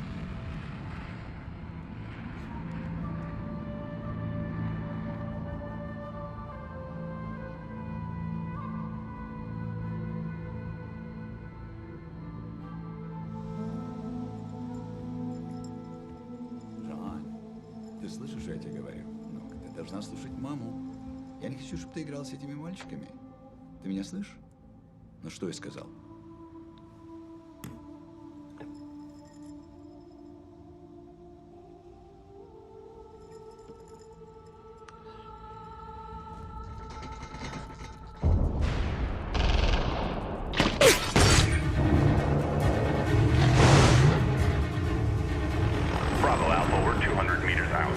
Ты слышишь, что я тебе говорю? Ну, ты должна слушать маму. Я не хочу, чтобы ты играл с этими мальчиками. Ты меня слышишь? Ну, что я сказал? Bravo Alpha, we're 200 meters out.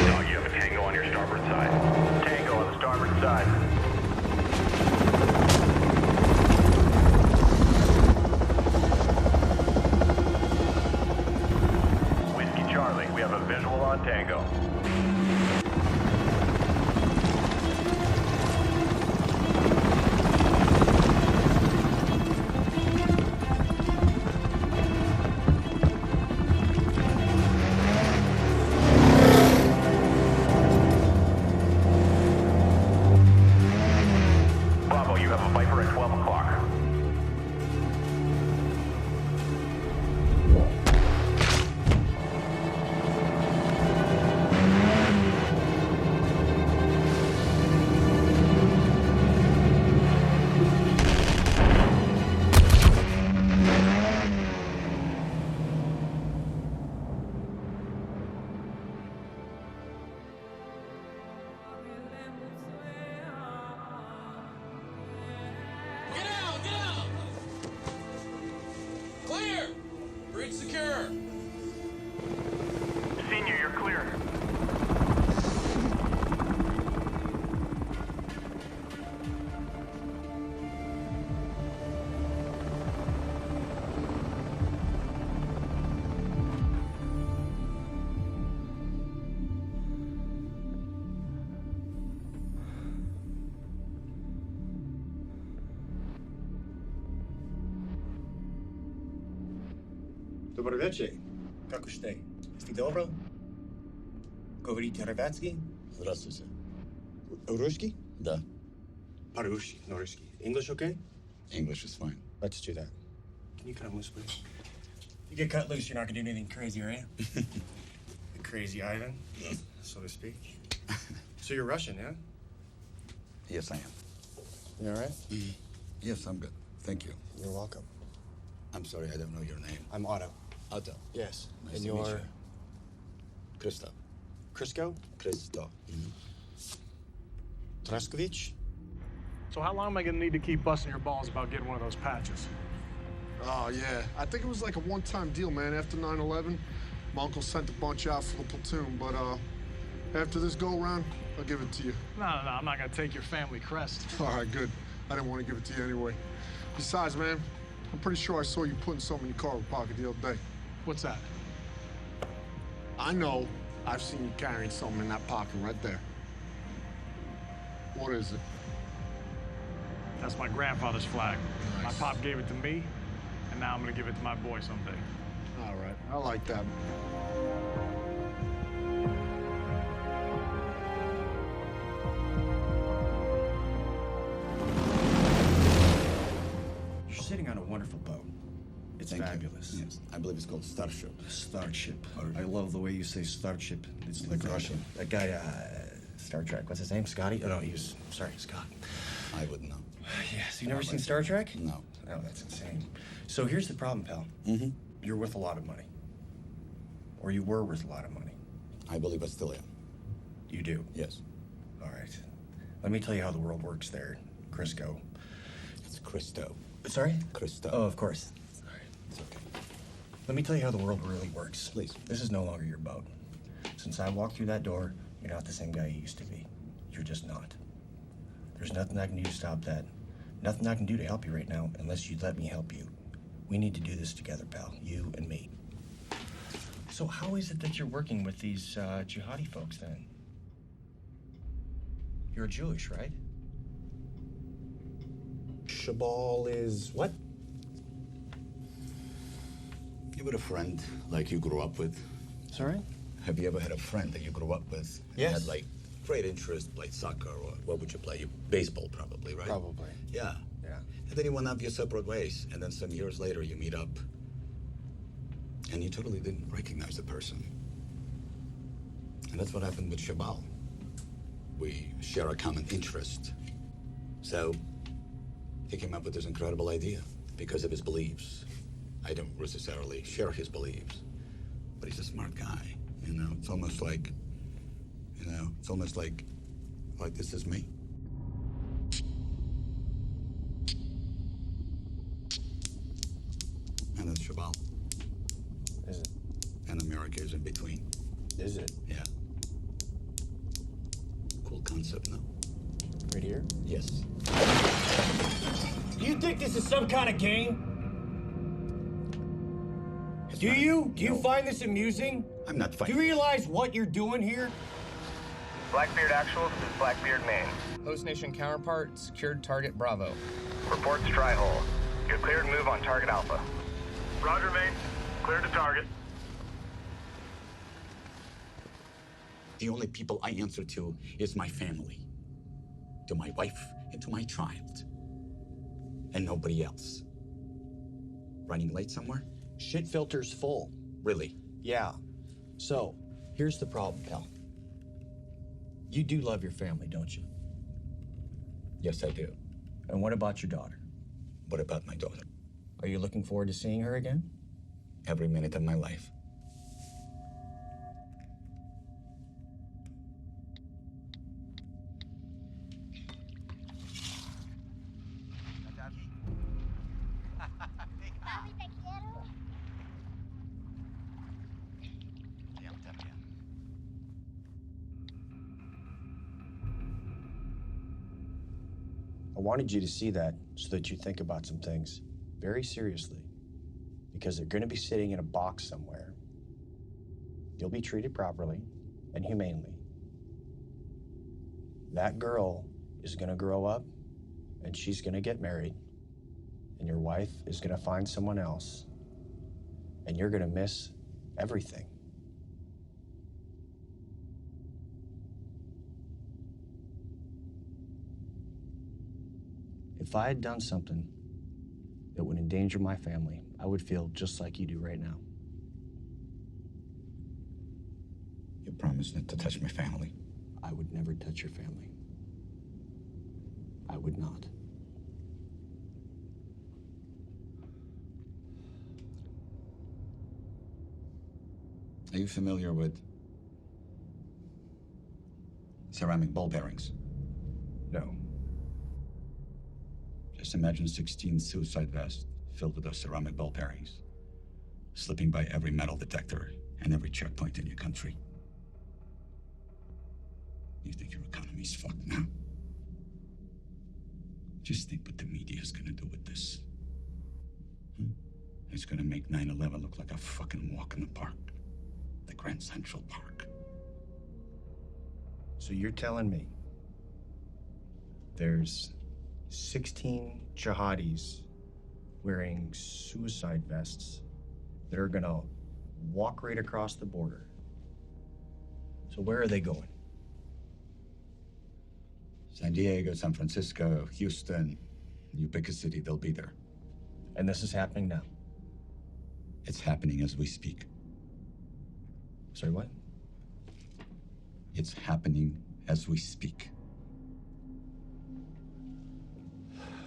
Dog, you have a Tango on your starboard side. Tango on the starboard side. Whiskey Charlie, we have a visual on Tango. Bravo, you have a Viper at 12 o'clock. Get out! Get out! Clear! Bridge secure! Senior, you're clear. Добрый вечер. Как уж ты? Ты добро? Говорите ребятский? Здравствуйте. Русский? Да. По-русски, no русский. English okay? English is fine. Let's do that. Can you come loose, please? You get cut loose, you're not gonna do anything crazy, are you? The crazy Ivan, so to speak. So you're Russian, yeah? Yes, I am. You all right? Yes, I'm good. Thank you. You're welcome. I'm sorry, I don't know your name. I'm Otto. Otto. Yes. Nice And to meet you're you. Krista. Crisco? Krista. Traskovich? So how long am I gonna need to keep busting your balls about getting one of those patches? Oh, yeah. I think it was like a one-time deal, man. After 9/11, my uncle sent a bunch out for the platoon, but after this go-around, I'll give it to you. No, I'm not gonna take your family crest. All right, good. I didn't want to give it to you anyway. Besides, man, I'm pretty sure I saw you putting something in your cargo pocket the other day. What's that? I know. I've seen you carrying something in that pocket right there. What is it? That's my grandfather's flag. Nice. My pop gave it to me, and now I'm gonna give it to my boy someday. All right. I like that. You're sitting on a wonderful boat. It's Thank you. fabulous. Yes, I believe it's called Starship. Starship. I love the way you say Starship. It's like Exactly. Russian. That guy, Star Trek. What's his name? Scotty? Oh, no, he was, sorry, Scott. I wouldn't know. Yes, you never seen Star Trek? No. Oh, that's insane. So here's the problem, pal. Mm-hmm. You're worth a lot of money. Or you were worth a lot of money. I believe I still am. You do? Yes. All right. Let me tell you how the world works there, Crisco. It's Christo. Sorry? Christo. Oh, of course. Sorry. It's okay. Let me tell you how the world really works. Please. This is no longer your boat. Since I walked through that door, you're not the same guy you used to be. You're just not. There's nothing I can do to stop that. Nothing I can do to help you right now unless you'd let me help you. We need to do this together, pal. You and me. So how is it that you're working with these jihadi folks, then? You're Jewish, right? Shabal is what? You had a friend like you grew up with? Sorry? Have you ever had a friend that you grew up with? Yes. Had like great interest, played soccer, or what would you play? You baseball, probably, right? Probably. Yeah. Yeah. And then you went off your separate ways, and then some years later you meet up, and you totally didn't recognize the person. And that's what happened with Shabal. We share a common interest. So he came up with this incredible idea because of his beliefs. I don't necessarily share his beliefs, but he's a smart guy. You know, it's almost like this is me. And that's Shabal. Is it? And America is in between. Is it? Yeah. Cool concept, no? Right here? Yes. Do you think this is some kind of game? Do you find this amusing? I'm not Do fighting. you realize what you're doing here? Blackbeard Actual, this is Blackbeard Maine. Host Nation counterpart, secured target Bravo. Reports Tri-Hole. You're cleared to move on target Alpha. Roger, Maine. Cleared to target. The only people I answer to is my family. To my wife and to my child. And nobody else. Running late somewhere? Shit filter's full. Really? Yeah. So, here's the problem, pal. You do love your family, don't you? Yes, I do. And what about your daughter? What about my daughter? Are you looking forward to seeing her again? Every minute of my life. I wanted you to see that so that you think about some things very seriously. Because they're going to be sitting in a box somewhere. You'll be treated properly and humanely. That girl is going to grow up and she's going to get married. And your wife is going to find someone else. And you're going to miss everything. If I had done something that would endanger my family, I would feel just like you do right now. You promised not to touch my family. I would never touch your family. I would not. Are you familiar with ceramic ball bearings? No. Just imagine 16 suicide vests filled with those ceramic ball bearings, slipping by every metal detector and every checkpoint in your country. You think your economy's fucked now? Just think what the media is gonna do with this. It's gonna make 9/11 look like a fucking walk in the park. The Grand Central Park. So you're telling me there's 16 jihadis wearing suicide vests that are gonna walk right across the border. So where are they going? San Diego, San Francisco, Houston, you pick a city, they'll be there. And this is happening now? It's happening as we speak. Sorry, what? It's happening as we speak.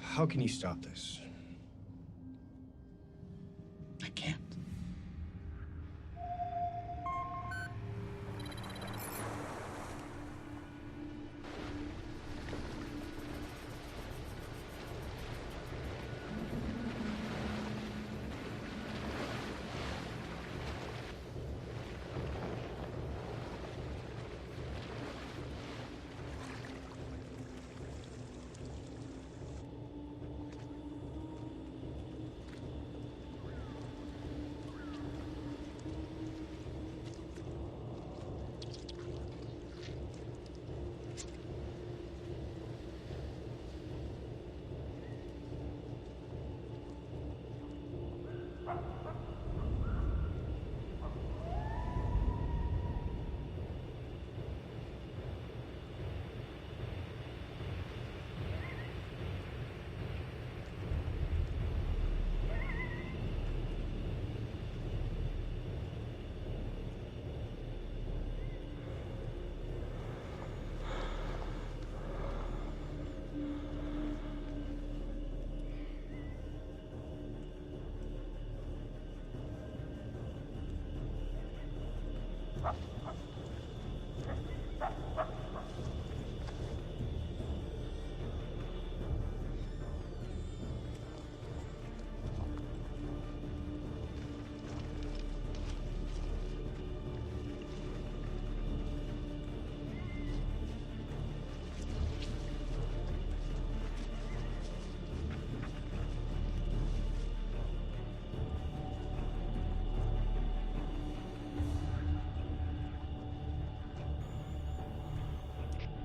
How can you stop this? I can't.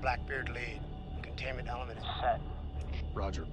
Blackbeard lead. Containment element is set. Roger.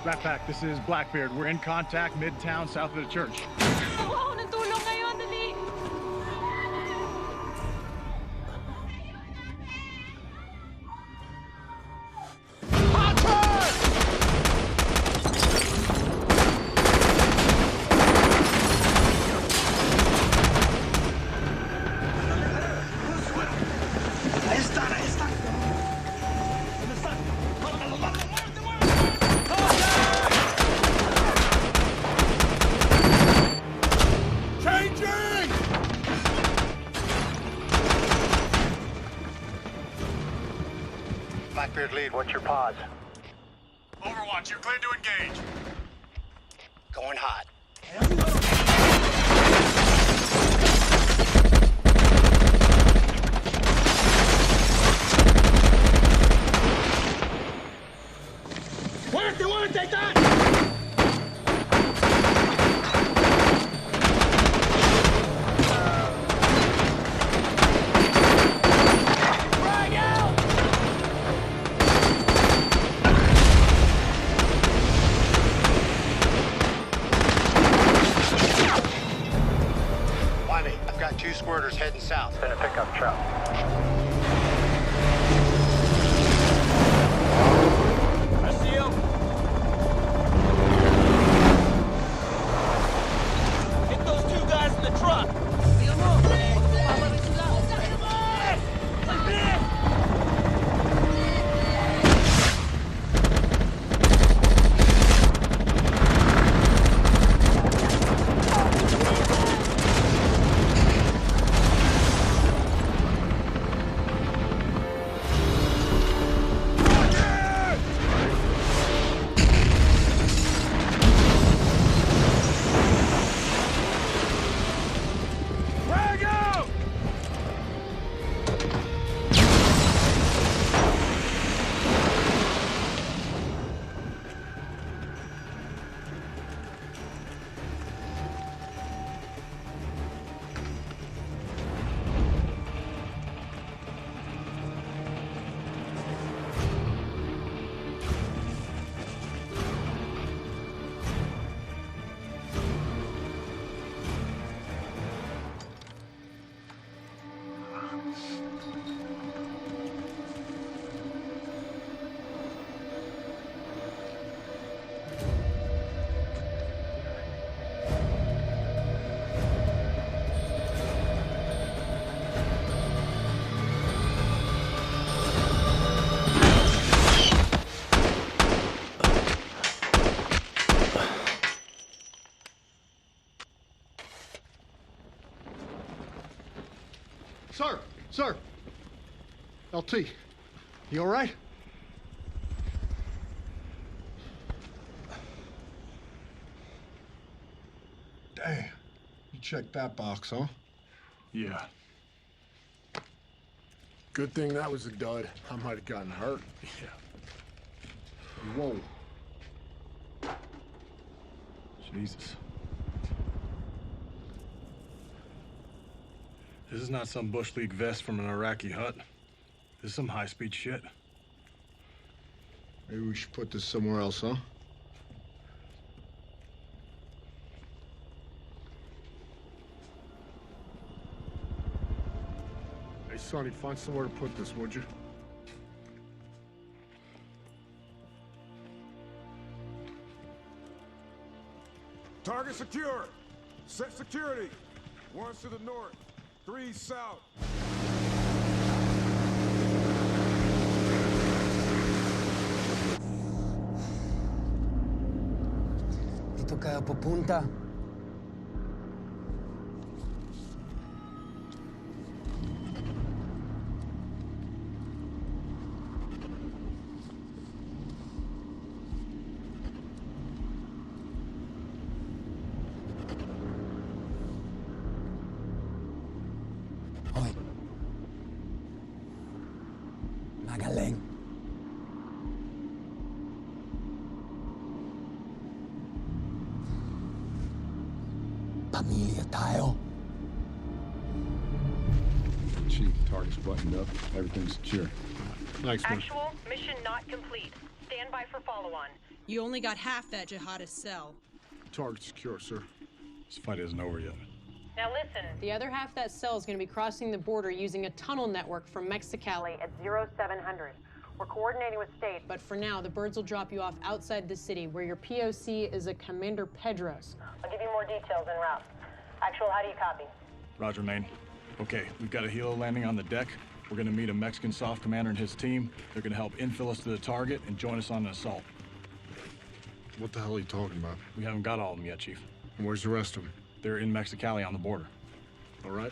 Backpack, this is Blackbeard. We're in contact midtown south of the church. Wow, natulong kayo, dali. Blackbeard lead, what's your pause? Overwatch, you're cleared to engage. Going hot. Muerte, muerte, está! Two squirters heading south. Then a pickup truck. I see him. Hit those two guys in the truck. Sir! Sir! LT, you all right? Damn. You checked that box, huh? Yeah. Good thing that was a dud. I might have gotten hurt. Yeah. Whoa. Jesus. This is not some Bush League vest from an Iraqi hut. This is some high-speed shit. Maybe we should put this somewhere else, huh? Hey, Sonny, find somewhere to put this, would you? Target secure. Set security. 1's to the north, 3 south. Dito kayo pupunta. Hoy. Magaling. Pamilya tayo. Chief, target's buttoned up. Everything's secure. Thanks, man. Actual, mission not complete. Stand by for follow-on. You only got half that jihadist cell. Target secure, sir. This fight isn't over yet. Now listen, the other half of that cell is going to be crossing the border using a tunnel network from Mexicali at 0700. We're coordinating with state, but for now, the birds will drop you off outside the city, where your POC is a Commander Pedros. I'll give you more details en route. Actual, how do you copy? Roger, Maine. Okay, we've got a helo landing on the deck. We're gonna meet a Mexican soft commander and his team. They're gonna help infill us to the target and join us on an assault. What the hell are you talking about? We haven't got all of them yet, Chief. And where's the rest of them? They're in Mexicali on the border. All right.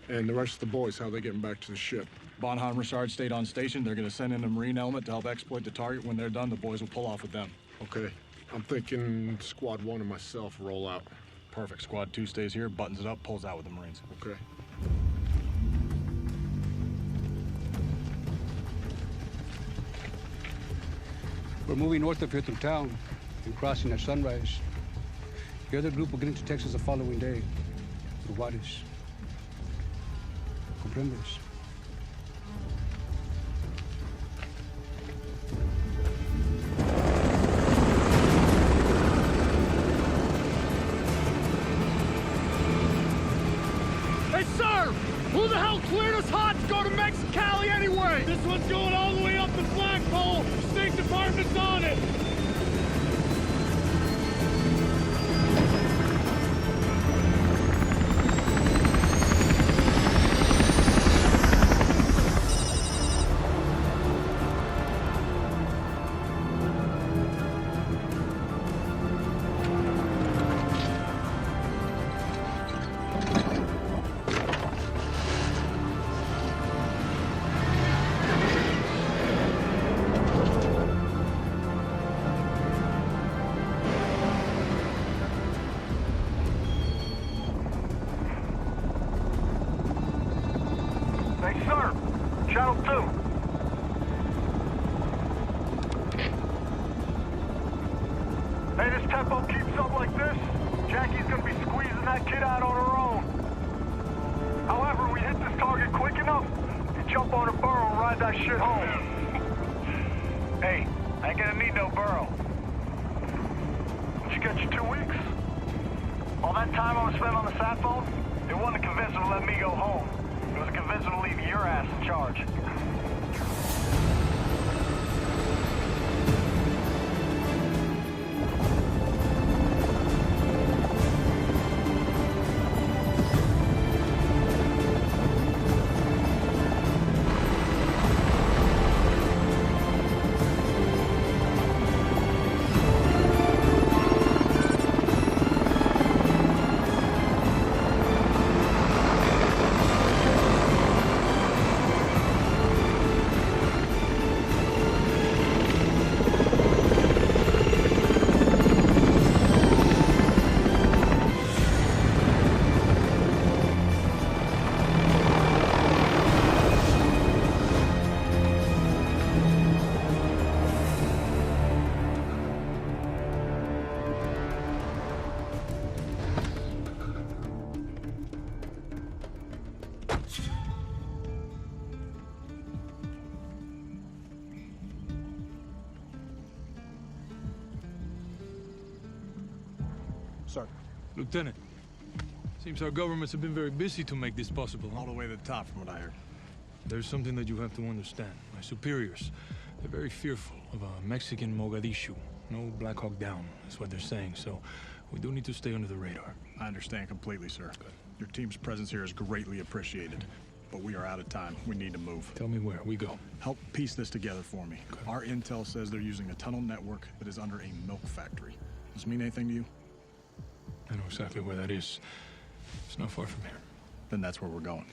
And the rest of the boys, how are they getting back to the ship? Bonham Richard stayed on station. They're gonna send in a Marine element to help exploit the target. When they're done, the boys will pull off with them. Okay. I'm thinking Squad 1 and myself roll out. Perfect. Squad 2 stays here, buttons it up, pulls out with the Marines. Okay. We're moving north of here through town and crossing at sunrise. The other group will get into Texas the following day. Through Juarez. ¿Comprendes? Hey, sir! Who the hell cleared us hot to go to Mexicali anyway? This one's going all the way up the flagpole. State Department's on it. Hey, sir! Channel 2. Hey, this tempo keeps up like this, Jackie's gonna be squeezing that kid out on her own. However, we hit this target quick enough, you jump on a burro and ride that shit home. Hey, I ain't gonna need no burro. Did you get you 2 weeks? All that time I was spent on the sat phone, it wasn't to convince them to let me go home. It was a convincing to leave your ass in charge. Lieutenant, seems our governments have been very busy to make this possible. All the way to the top, from what I heard. There's something that you have to understand. My superiors, they're very fearful of a Mexican Mogadishu. No Black Hawk down, is what they're saying, so we do need to stay under the radar. I understand completely, sir. Good. Your team's presence here is greatly appreciated. But we are out of time. We need to move. Tell me where. We go. Help piece this together for me. Good. Our intel says they're using a tunnel network that is under a milk factory. Does this mean anything to you? I know exactly where that is. It's not far from here. Then that's where we're going.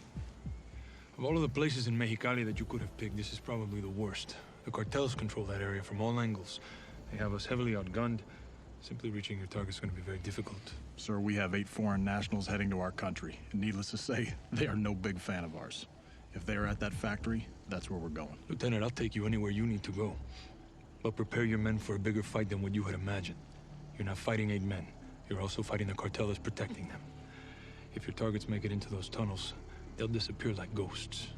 Of all of the places in Mexicali that you could have picked, this is probably the worst. The cartels control that area from all angles. They have us heavily outgunned. Simply reaching your target is going to be very difficult. Sir, we have 8 foreign nationals heading to our country. And needless to say, they are no big fan of ours. If they are at that factory, that's where we're going. Lieutenant, I'll take you anywhere you need to go. But prepare your men for a bigger fight than what you had imagined. You're not fighting 8 men. You're also fighting the cartel that's protecting them. If your targets make it into those tunnels, they'll disappear like ghosts.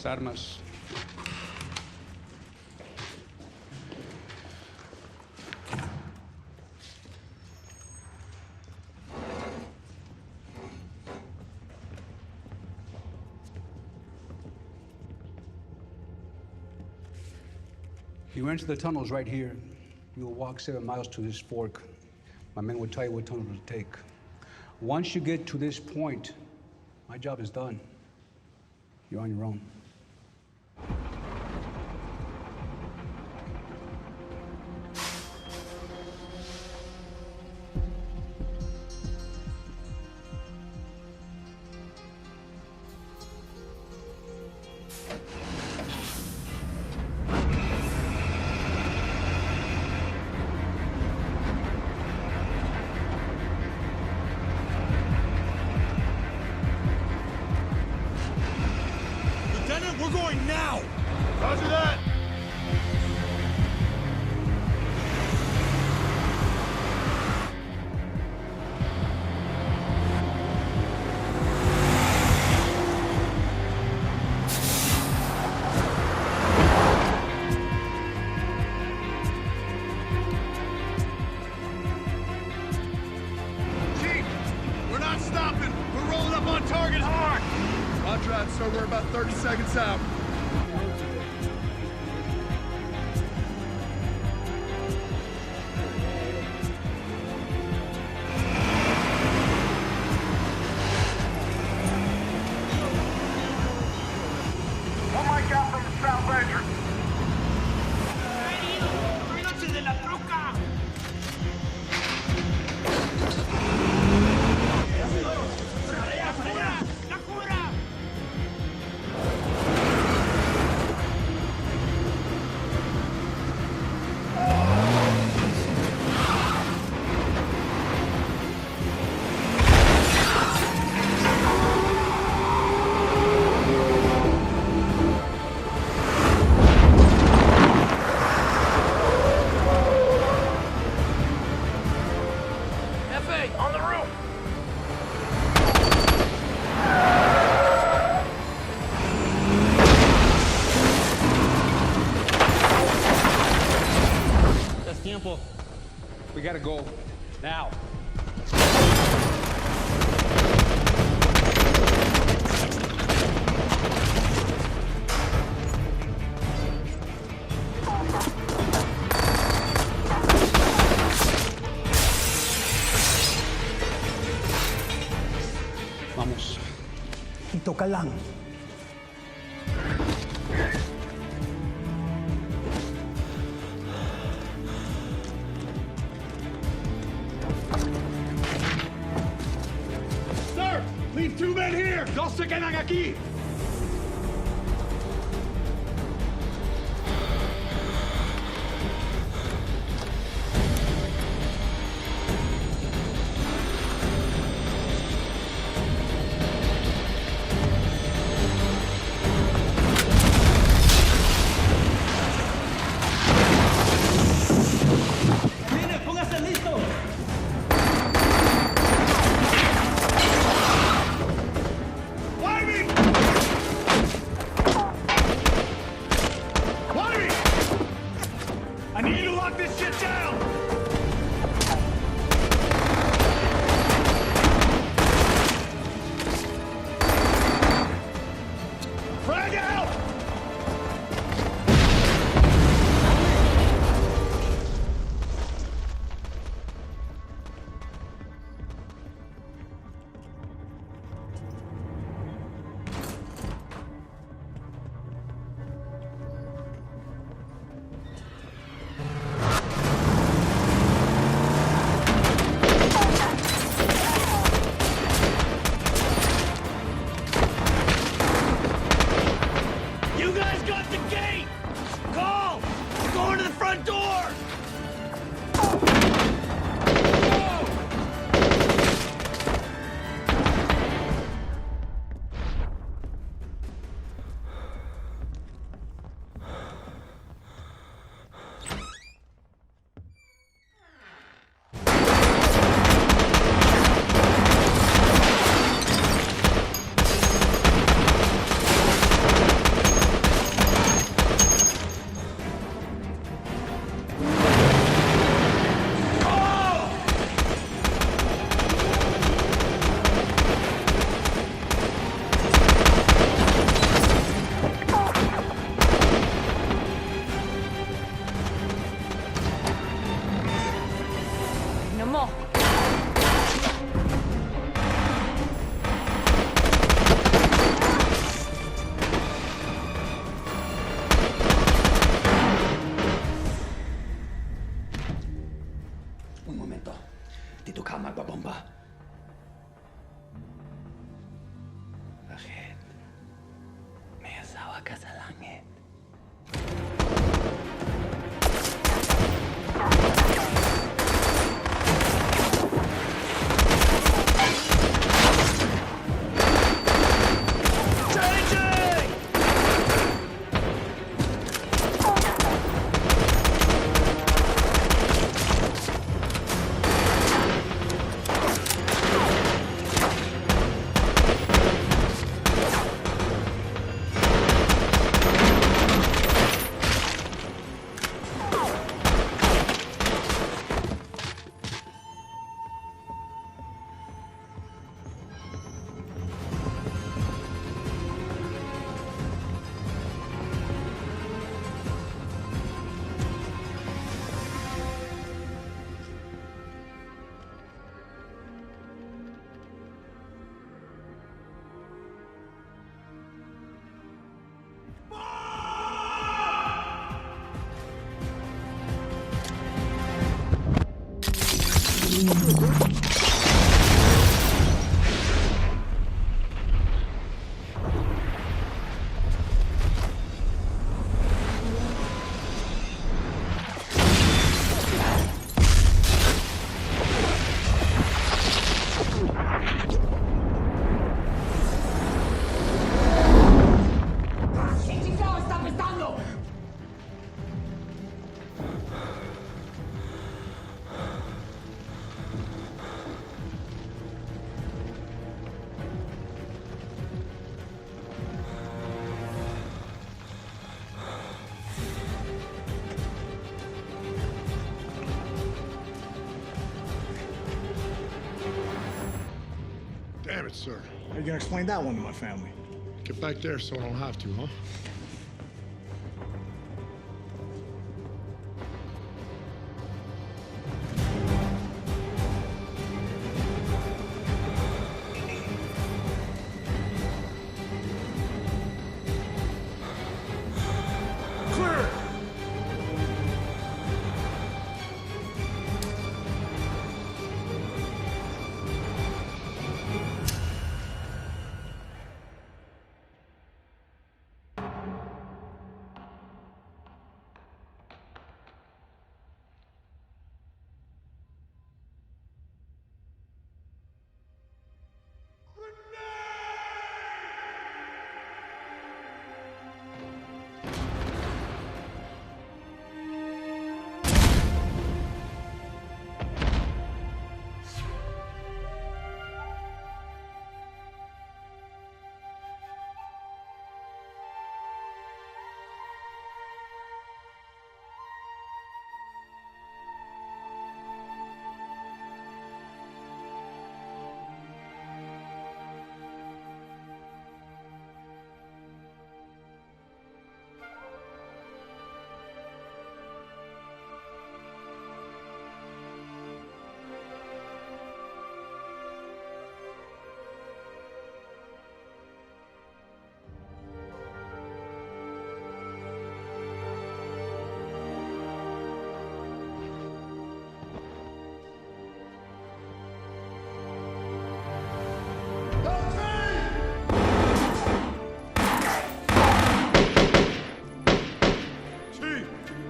Armas. You enter the tunnels right here. You will walk 7 miles to this fork. My men will tell you what tunnel to take. Once you get to this point, my job is done. You're on your own. We're going now! Roger that! Chief, we're not stopping. We're rolling up on target hard. Roger that, sir. We're about 30 seconds out. One mic out from the south entrance. ¡Váyanse de la troca! ¡La jura! We gotta go. Now. Vamos. Dito ka lang. Sir! Leave 2 men here! Dos se quedan aquí! Right, sir. How you gonna explain that one to my family? Get back there so I don't have to, huh?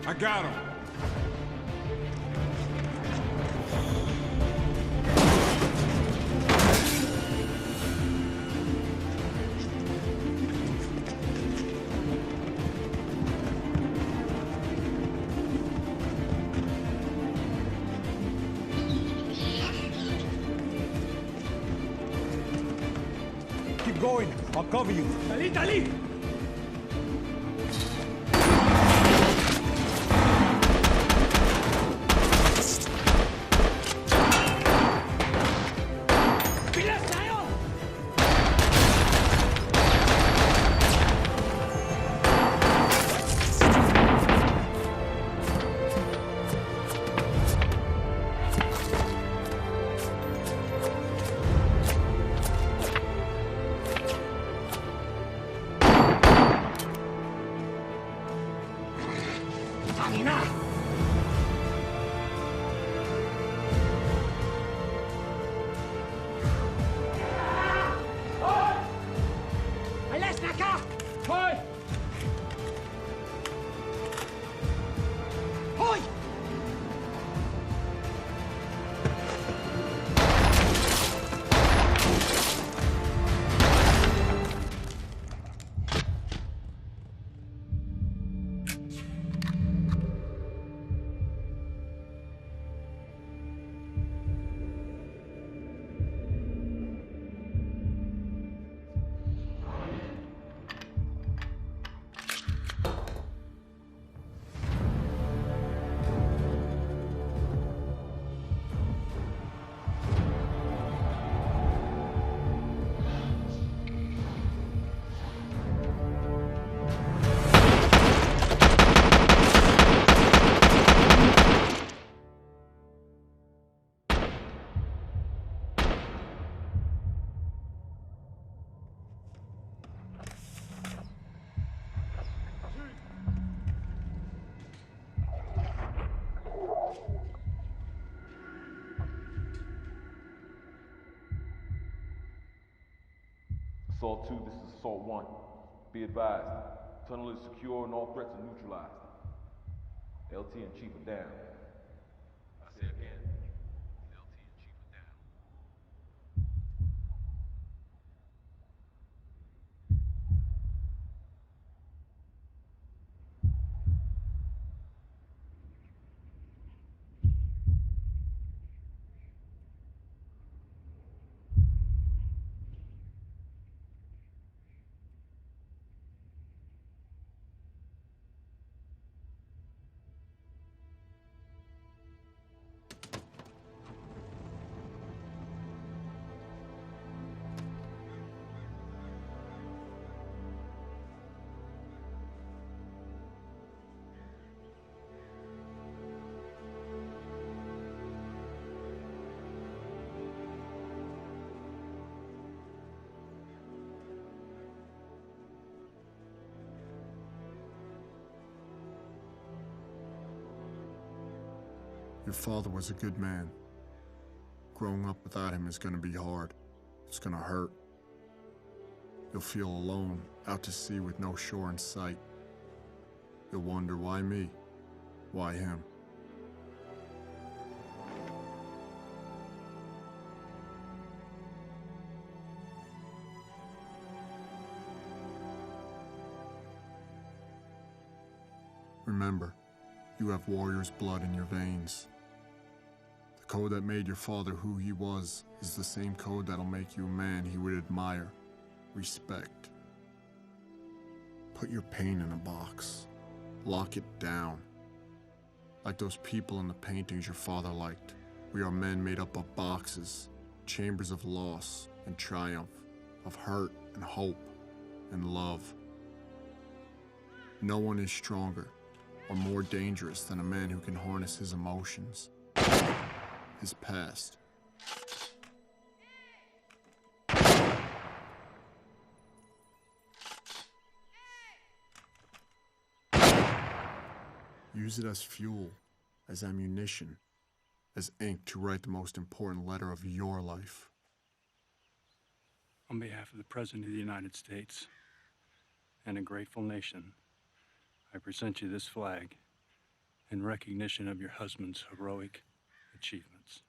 I got him. Keep going. I'll cover you. Dali, dali! Assault 2, this is Assault 1. Be advised, tunnel is secure and all threats are neutralized. LT and Chief are down. I say again, LT and Chief are down. Your father was a good man. Growing up without him is gonna be hard. It's gonna hurt. You'll feel alone, out to sea with no shore in sight. You'll wonder, why me? Why him? Remember, you have warrior's blood in your veins. The code that made your father who he was is the same code that'll make you a man he would admire, respect. Put your pain in a box. Lock it down. Like those people in the paintings your father liked. We are men made up of boxes, chambers of loss and triumph, of hurt and hope and love. No one is stronger or more dangerous than a man who can harness his emotions, his past. Use it as fuel, as ammunition, as ink to write the most important letter of your life. On behalf of the President of the United States and a grateful nation, I present you this flag in recognition of your husband's heroic achievements.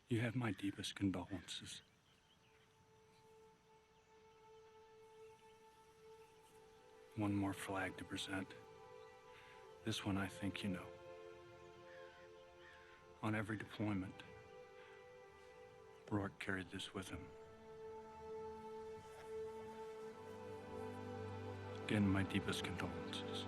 You have my deepest condolences. One more flag to present. This one I think you know. On every deployment, Rourke carried this with him. Again, my deepest condolences.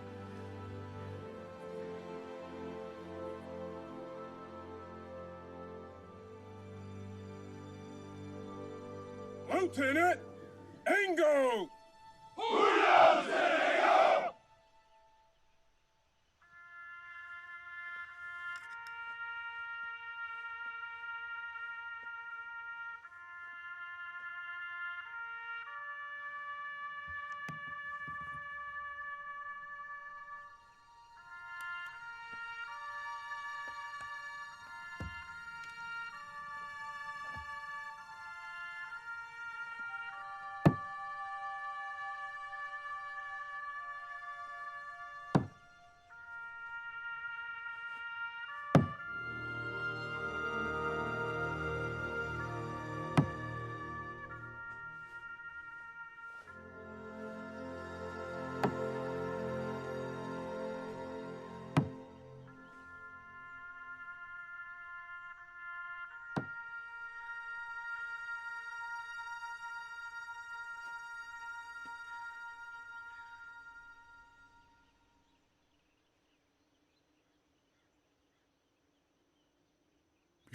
Lieutenant Ango!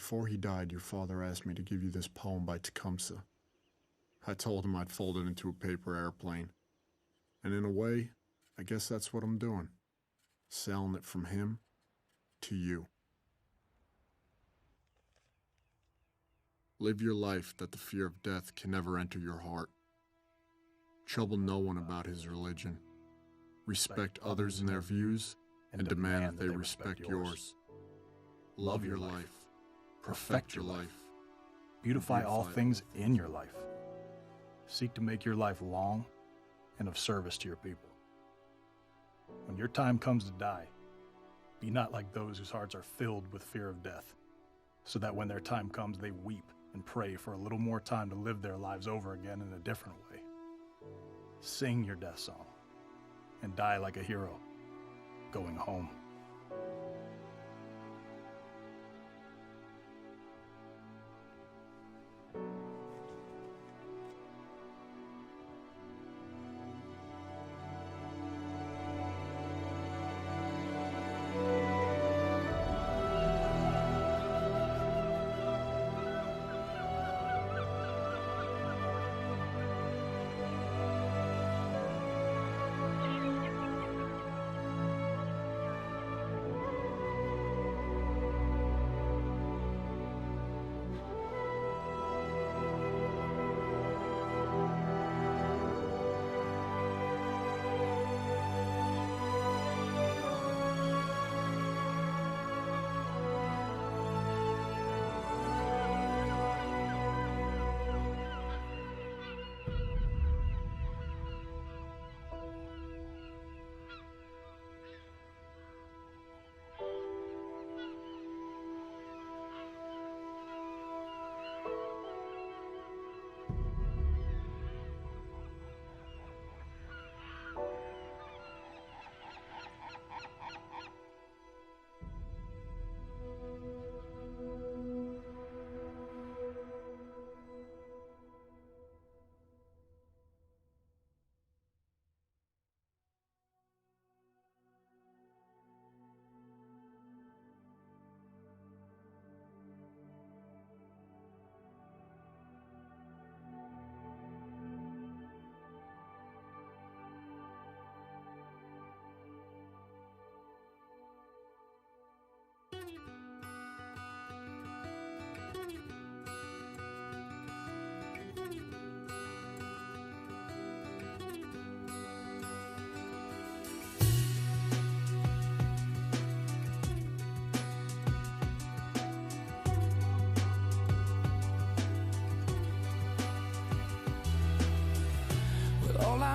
Before he died, your father asked me to give you this poem by Tecumseh. I told him I'd fold it into a paper airplane. And in a way, I guess that's what I'm doing. Selling it from him to you. Live your life that the fear of death can never enter your heart. Trouble no one about his religion. Respect others in their views and demand that they respect yours. Love your life. Perfect your life. Beautify all things in your life. Seek to make your life long and of service to your people. When your time comes to die, be not like those whose hearts are filled with fear of death, so that when their time comes, they weep and pray for a little more time to live their lives over again in a different way. Sing your death song and die like a hero, going home.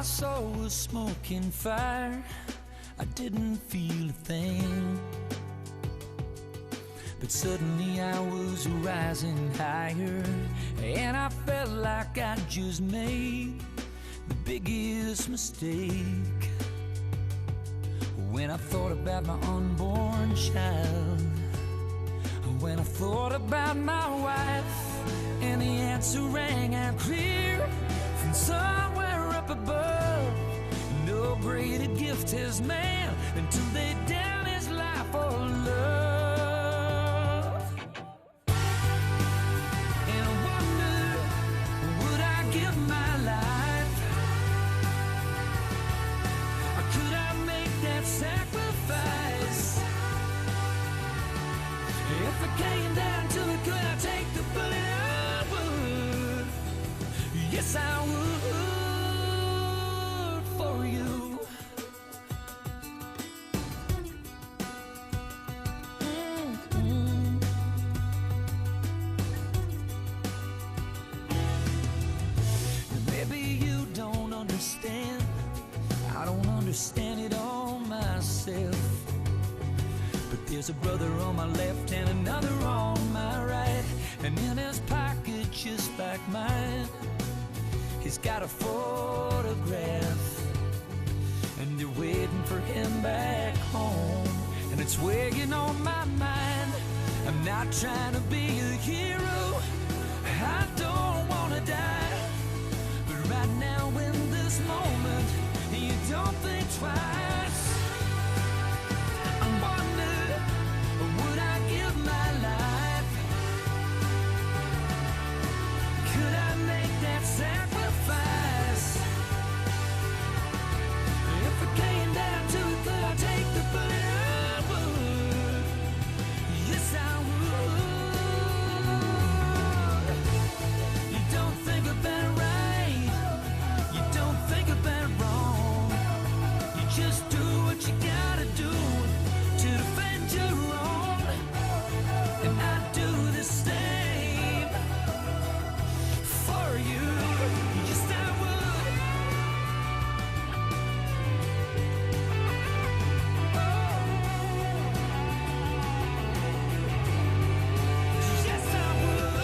saw was smoke and fire. I didn't feel a thing. But suddenly I was rising higher, and I felt like I just made the biggest mistake. When I thought about my unborn child, when I thought about my wife, and the answer rang out clear from somewhere up above. No greater gift has man than to lay down his life for love. And I wonder, would I give my life? Or could I make that sacrifice? If it came down to it, could I take the bullet? I would. Yes, I would for you. Maybe you don't understand. I don't understand it all myself. But there's a brother on my left and another on my right, and in his pocket just like mine, he's got a photograph, and they're waiting for him back home. And it's weighing on my mind. I'm not trying to be a hero, I don't wanna die, but right now in this moment, you don't think twice. I wonder, would I give my life? Could I make that sacrifice? If it came down to it, could I take the bullet? I would. Yes, I would. You don't think about it right. You don't think about it wrong. You just do what you gotta do to defend your own. And I do the same for you. Yes, I would. Yes, I would.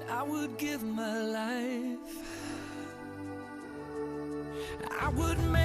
I would give my life. I would make